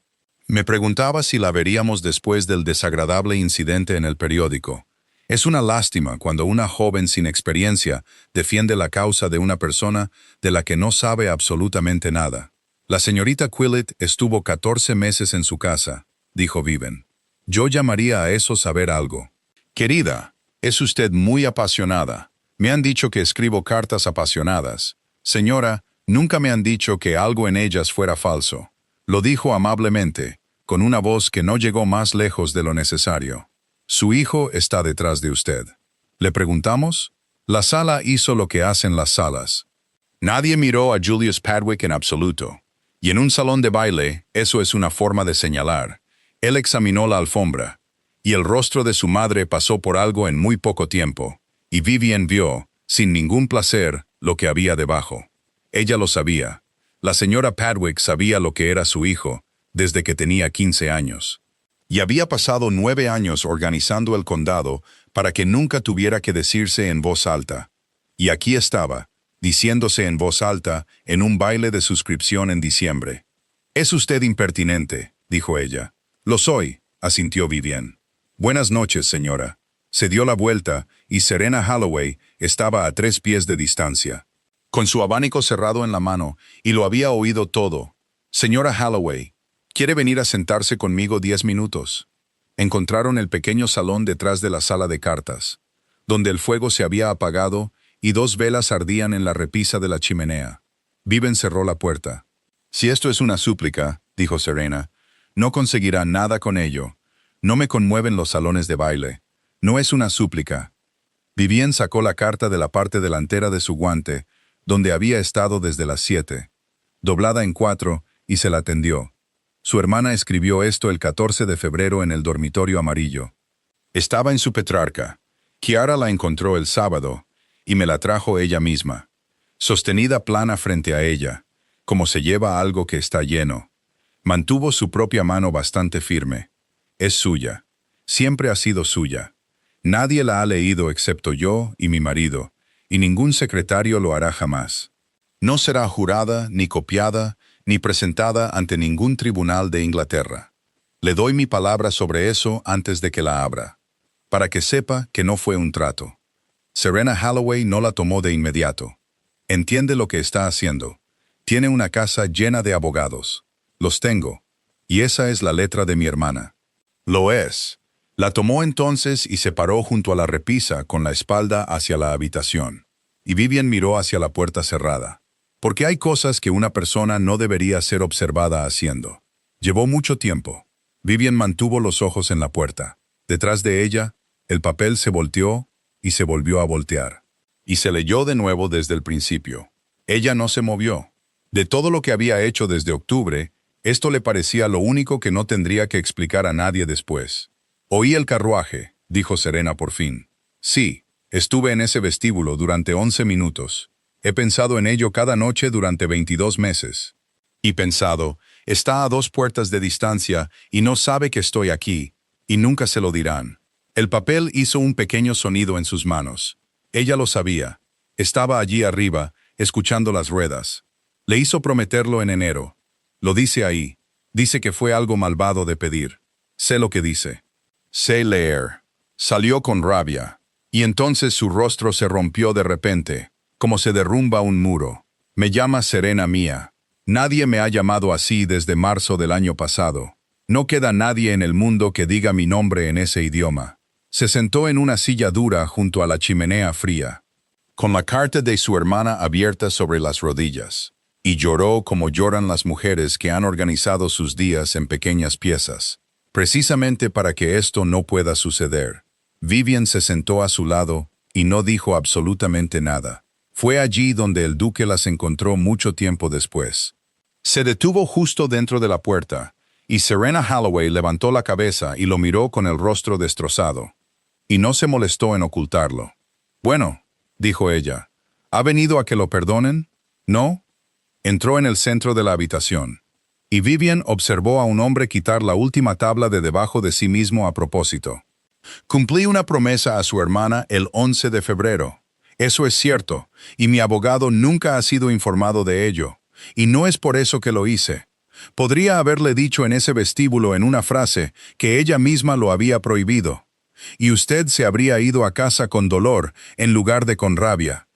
Me preguntaba si la veríamos después del desagradable incidente en el periódico. Es una lástima cuando una joven sin experiencia defiende la causa de una persona de la que no sabe absolutamente nada. La señorita Quillett estuvo 14 meses en su casa, dijo Vivian. Yo llamaría a eso saber algo. Querida, es usted muy apasionada. Me han dicho que escribo cartas apasionadas. Señora, nunca me han dicho que algo en ellas fuera falso. Lo dijo amablemente, con una voz que no llegó más lejos de lo necesario. Su hijo está detrás de usted. ¿Le preguntamos? La sala hizo lo que hacen las salas. Nadie miró a Julius Padwick en absoluto. Y en un salón de baile, eso es una forma de señalar. Él examinó la alfombra, y el rostro de su madre pasó por algo en muy poco tiempo, Y Vivian vio, sin ningún placer, lo que había debajo. Ella lo sabía. La señora Padwick sabía lo que era su hijo, desde que tenía 15 años. Y había pasado 9 años organizando el condado para que nunca tuviera que decirse en voz alta. Y aquí estaba, diciéndose en voz alta, en un baile de suscripción en diciembre. «Es usted impertinente», dijo ella. «Lo soy», asintió Vivian. «Buenas noches, señora». Se dio la vuelta y Serena Holloway estaba a 3 pies de distancia, con su abanico cerrado en la mano, y lo había oído todo. «Señora Holloway, ¿quiere venir a sentarse conmigo 10 minutos?» Encontraron el pequeño salón detrás de la sala de cartas, donde el fuego se había apagado y 2 velas ardían en la repisa de la chimenea. Vivian cerró la puerta. «Si esto es una súplica», dijo Serena, «no conseguirá nada con ello. No me conmueven los salones de baile. No es una súplica». Vivian sacó la carta de la parte delantera de su guante, donde había estado desde las 7, doblada en 4, y se la tendió. Su hermana escribió esto el 14 de febrero en el dormitorio amarillo. Estaba en su Petrarca. Kiara la encontró el sábado, y me la trajo ella misma, sostenida plana frente a ella, como se lleva algo que está lleno. Mantuvo su propia mano bastante firme. Es suya. Siempre ha sido suya. Nadie la ha leído excepto yo y mi marido, y ningún secretario lo hará jamás. No será jurada, ni copiada, ni presentada ante ningún tribunal de Inglaterra. Le doy mi palabra sobre eso antes de que la abra, para que sepa que no fue un trato. Serena Holloway no la tomó de inmediato. Entiende lo que está haciendo. Tiene una casa llena de abogados. Los tengo. Y esa es la letra de mi hermana. Lo es. La tomó entonces y se paró junto a la repisa con la espalda hacia la habitación. Y Vivian miró hacia la puerta cerrada. Porque hay cosas que una persona no debería ser observada haciendo. Llevó mucho tiempo. Vivian mantuvo los ojos en la puerta. Detrás de ella, el papel se volteó y se volvió a voltear. Y se leyó de nuevo desde el principio. Ella no se movió. De todo lo que había hecho desde octubre, esto le parecía lo único que no tendría que explicar a nadie después. «Oí el carruaje», dijo Serena por fin. «Sí, estuve en ese vestíbulo durante 11 minutos. He pensado en ello cada noche durante 22 meses. Y pensado, está a 2 puertas de distancia y no sabe que estoy aquí, y nunca se lo dirán». El papel hizo un pequeño sonido en sus manos. Ella lo sabía. Estaba allí arriba, escuchando las ruedas. Le hizo prometerlo en enero. Lo dice ahí. Dice que fue algo malvado de pedir. Sé lo que dice. Sé leer. Salió con rabia. Y entonces su rostro se rompió de repente, como se derrumba un muro. «Me llama Serena mía. Nadie me ha llamado así desde marzo del año pasado. No queda nadie en el mundo que diga mi nombre en ese idioma». Se sentó en una silla dura junto a la chimenea fría, con la carta de su hermana abierta sobre las rodillas, y lloró como lloran las mujeres que han organizado sus días en pequeñas piezas, precisamente para que esto no pueda suceder. Vivian se sentó a su lado y no dijo absolutamente nada. Fue allí donde el duque las encontró mucho tiempo después. Se detuvo justo dentro de la puerta, y Serena Holloway levantó la cabeza y lo miró con el rostro destrozado. Y no se molestó en ocultarlo. «Bueno», dijo ella, «¿ha venido a que lo perdonen? ¿No?» Entró en el centro de la habitación, y Vivian observó a un hombre quitar la última tabla de debajo de sí mismo a propósito. «Cumplí una promesa a su hermana el 11 de febrero. Eso es cierto, y mi abogado nunca ha sido informado de ello, y no es por eso que lo hice. Podría haberle dicho en ese vestíbulo en una frase que ella misma lo había prohibido. Y usted se habría ido a casa con dolor en lugar de con rabia.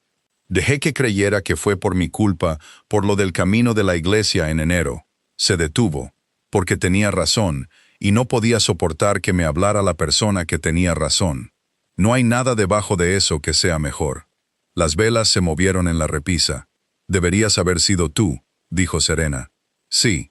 Dejé que creyera que fue por mi culpa, por lo del camino de la iglesia en enero. Se detuvo, porque tenía razón, y no podía soportar que me hablara la persona que tenía razón. No hay nada debajo de eso que sea mejor». Las velas se movieron en la repisa. «Deberías haber sido tú», dijo Serena. «Sí».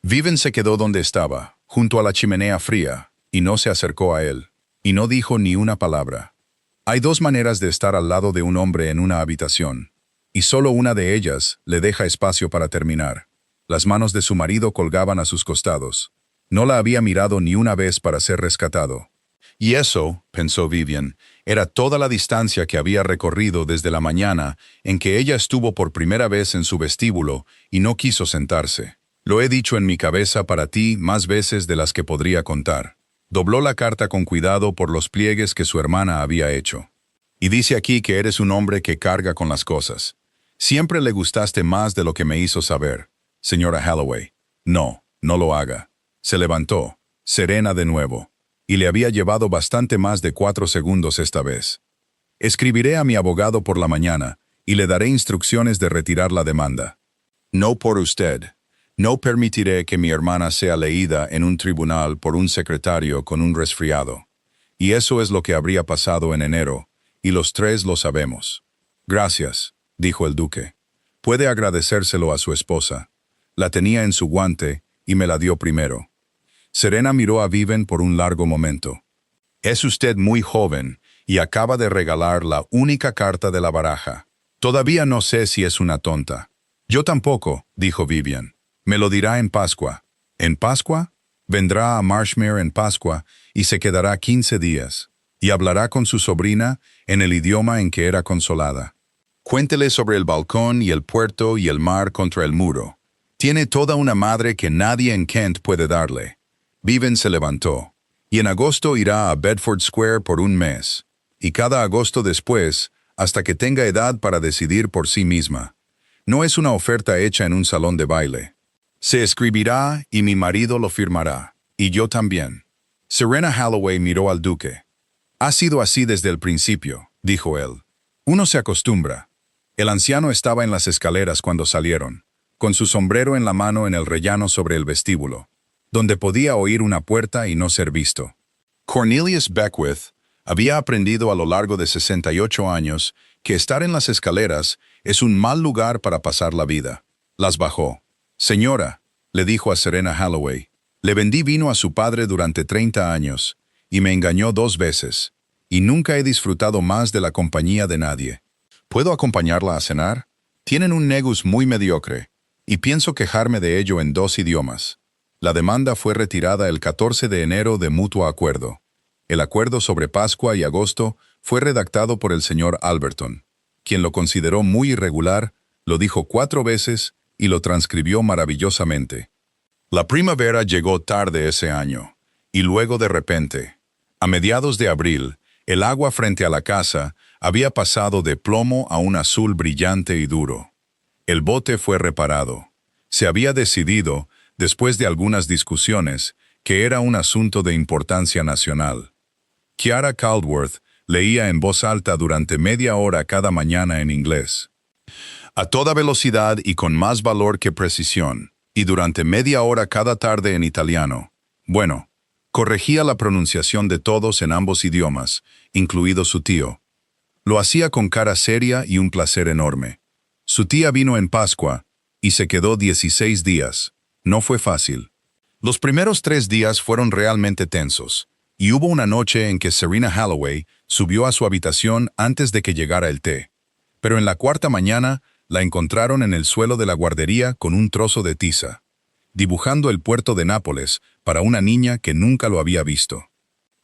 Vivian se quedó donde estaba, junto a la chimenea fría, y no se acercó a él. Y no dijo ni una palabra. Hay 2 maneras de estar al lado de un hombre en una habitación, y solo una de ellas le deja espacio para terminar. Las manos de su marido colgaban a sus costados. No la había mirado ni una vez para ser rescatado. Y eso, pensó Vivian, Era toda la distancia que había recorrido desde la mañana en que ella estuvo por primera vez en su vestíbulo y no quiso sentarse. Lo he dicho en mi cabeza para ti más veces de las que podría contar. Dobló la carta con cuidado por los pliegues que su hermana había hecho. Y dice aquí que eres un hombre que carga con las cosas. Siempre le gustaste más de lo que me hizo saber, señora Halloway. No, no lo haga. Se levantó, serena de nuevo, y le había llevado bastante más de 4 segundos esta vez. Escribiré a mi abogado por la mañana y le daré instrucciones de retirar la demanda. No por usted. No permitiré que mi hermana sea leída en un tribunal por un secretario con un resfriado. Y eso es lo que habría pasado en enero, y los 3 lo sabemos. Gracias, dijo el duque. Puede agradecérselo a su esposa. La tenía en su guante y me la dio primero. Serena miró a Viven por un largo momento. Es usted muy joven y acaba de regalar la única carta de la baraja. Todavía no sé si es una tonta. Yo tampoco, dijo Vivian. Me lo dirá en Pascua. ¿En Pascua? Vendrá a Marshmere en Pascua y se quedará 15 días. Y hablará con su sobrina en el idioma en que era consolada. Cuéntele sobre el balcón y el puerto y el mar contra el muro. Tiene toda una madre que nadie en Kent puede darle. Viven se levantó. Y en agosto irá a Bedford Square por un mes. Y cada agosto después, hasta que tenga edad para decidir por sí misma. No es una oferta hecha en un salón de baile. Se escribirá y mi marido lo firmará. Y yo también. Serena Halloway miró al duque. Ha sido así desde el principio, dijo él. Uno se acostumbra. El anciano estaba en las escaleras cuando salieron, con su sombrero en la mano en el rellano sobre el vestíbulo, donde podía oír una puerta y no ser visto. Cornelius Beckwith había aprendido a lo largo de 68 años que estar en las escaleras es un mal lugar para pasar la vida. Las bajó. Señora, le dijo a Serena Halloway, le vendí vino a su padre durante 30 años, y me engañó 2 veces, y nunca he disfrutado más de la compañía de nadie. ¿Puedo acompañarla a cenar? Tienen un negus muy mediocre, y pienso quejarme de ello en 2 idiomas. La demanda fue retirada el 14 de enero de mutuo acuerdo. El acuerdo sobre Pascua y agosto fue redactado por el señor Alberton, quien lo consideró muy irregular, lo dijo 4 veces y lo transcribió maravillosamente. La primavera llegó tarde ese año, y luego de repente, a mediados de abril, el agua frente a la casa había pasado de plomo a un azul brillante y duro. El bote fue reparado. Se había decidido, después de algunas discusiones, que era un asunto de importancia nacional. Kiara Caldworth leía en voz alta durante media hora cada mañana en inglés. A toda velocidad y con más valor que precisión, y durante media hora cada tarde en italiano. Bueno, corregía la pronunciación de todos en ambos idiomas, incluido su tío. Lo hacía con cara seria y un placer enorme. Su tía vino en Pascua, y se quedó 16 días. No fue fácil. Los primeros 3 días fueron realmente tensos, y hubo una noche en que Serena Halloway subió a su habitación antes de que llegara el té. Pero en la 4ª mañana, la encontraron en el suelo de la guardería con un trozo de tiza, dibujando el puerto de Nápoles para una niña que nunca lo había visto.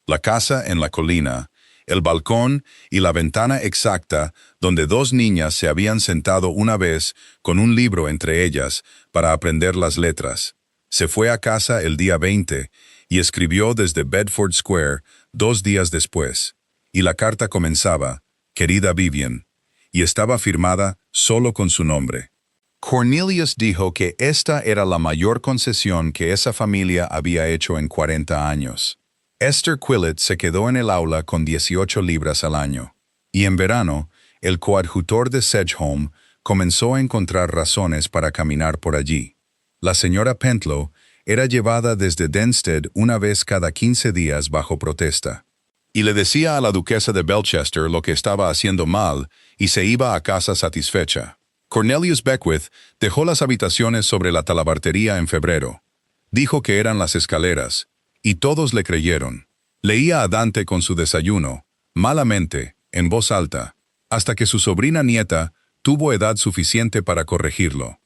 La casa en la colina, el balcón y la ventana exacta donde 2 niñas se habían sentado una vez con un libro entre ellas para aprender las letras. Se fue a casa el día 20 y escribió desde Bedford Square 2 días después. Y la carta comenzaba, «Querida Vivian», y estaba firmada solo con su nombre. Cornelius dijo que esta era la mayor concesión que esa familia había hecho en 40 años. Esther Quillett se quedó en el aula con 18 libras al año. Y en verano, el coadjutor de Sedgeholme comenzó a encontrar razones para caminar por allí. La señora Pentlow era llevada desde Denstead una vez cada 15 días bajo protesta. Y le decía a la duquesa de Belchester lo que estaba haciendo mal y se iba a casa satisfecha. Cornelius Beckwith dejó las habitaciones sobre la talabartería en febrero. Dijo que eran las escaleras, y todos le creyeron. Leía a Dante con su desayuno, malamente, en voz alta, hasta que su sobrina nieta tuvo edad suficiente para corregirlo.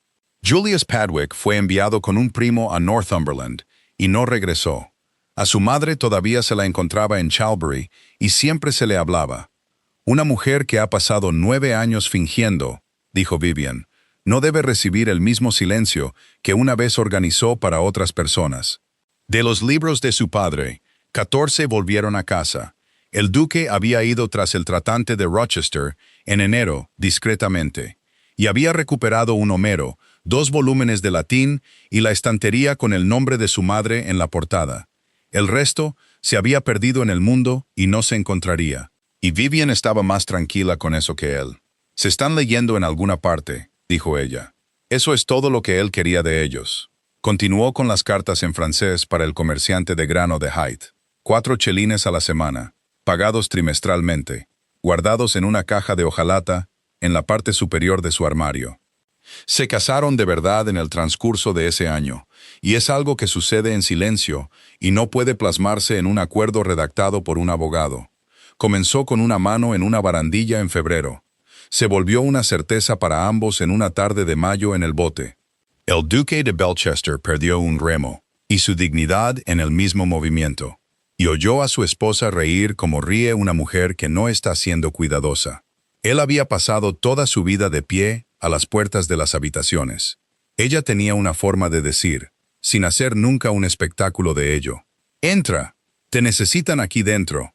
Julius Padwick fue enviado con un primo a Northumberland, y no regresó. A su madre todavía se la encontraba en Chalbury y siempre se le hablaba. Una mujer que ha pasado 9 años fingiendo, dijo Vivian, no debe recibir el mismo silencio que una vez organizó para otras personas. De los libros de su padre, 14 volvieron a casa. El duque había ido tras el tratante de Rochester en enero, discretamente, y había recuperado un Homero, 2 volúmenes de latín y la estantería con el nombre de su madre en la portada. El resto se había perdido en el mundo y no se encontraría. Y Vivian estaba más tranquila con eso que él. «Se están leyendo en alguna parte», dijo ella. Eso es todo lo que él quería de ellos. Continuó con las cartas en francés para el comerciante de grano de Hythe. 4 chelines a la semana, pagados trimestralmente, guardados en una caja de hojalata en la parte superior de su armario. Se casaron de verdad en el transcurso de ese año, y es algo que sucede en silencio y no puede plasmarse en un acuerdo redactado por un abogado. Comenzó con una mano en una barandilla en febrero. Se volvió una certeza para ambos en una tarde de mayo en el bote. El duque de Belchester perdió un remo, y su dignidad en el mismo movimiento, y oyó a su esposa reír como ríe una mujer que no está siendo cuidadosa. Él había pasado toda su vida de pie a las puertas de las habitaciones. Ella tenía una forma de decir, sin hacer nunca un espectáculo de ello: «Entra, te necesitan aquí dentro».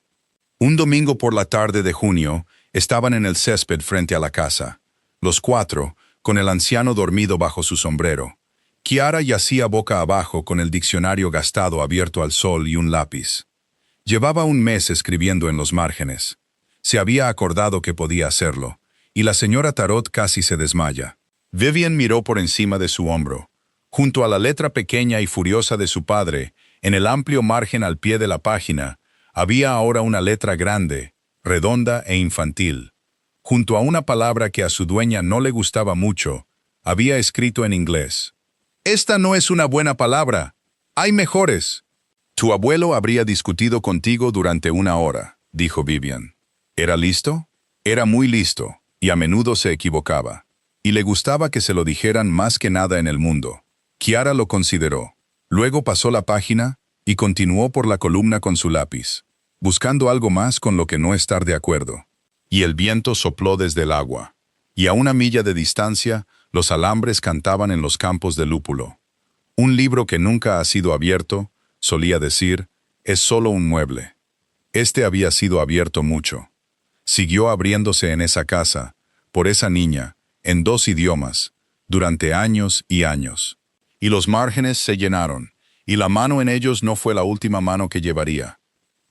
Un domingo por la tarde de junio, estaban en el césped frente a la casa, los 4, con el anciano dormido bajo su sombrero. Chiara yacía boca abajo con el diccionario gastado abierto al sol y un lápiz. Llevaba un mes escribiendo en los márgenes. Se había acordado que podía hacerlo, y la señora Tarot casi se desmaya. Vivian miró por encima de su hombro. Junto a la letra pequeña y furiosa de su padre, en el amplio margen al pie de la página, había ahora una letra grande, redonda e infantil. Junto a una palabra que a su dueña no le gustaba mucho, había escrito en inglés: «Esta no es una buena palabra. Hay mejores». «Tu abuelo habría discutido contigo durante 1 hora», dijo Vivian. ¿Era listo? Era muy listo, y a menudo se equivocaba. Y le gustaba que se lo dijeran más que nada en el mundo. Chiara lo consideró. Luego pasó la página y continuó por la columna con su lápiz, buscando algo más con lo que no estar de acuerdo. Y el viento sopló desde el agua, y a 1 milla de distancia los alambres cantaban en los campos de lúpulo. Un libro que nunca ha sido abierto, solía decir, es solo un mueble. Este había sido abierto mucho. Siguió abriéndose en esa casa, por esa niña, en 2 idiomas, durante años y años. Y los márgenes se llenaron, y la mano en ellos no fue la última mano que llevaría.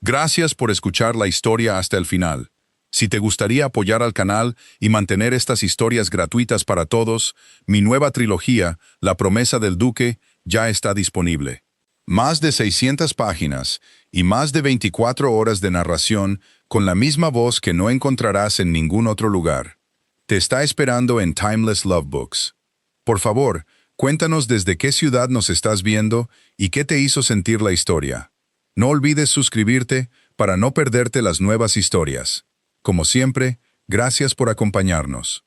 Gracias por escuchar la historia hasta el final. Si te gustaría apoyar al canal y mantener estas historias gratuitas para todos, mi nueva trilogía, La promesa del duque, ya está disponible. Más de 600 páginas y más de 24 horas de narración con la misma voz que no encontrarás en ningún otro lugar. Te está esperando en Timeless Love Books. Por favor, cuéntanos desde qué ciudad nos estás viendo y qué te hizo sentir la historia. No olvides suscribirte para no perderte las nuevas historias. Como siempre, gracias por acompañarnos.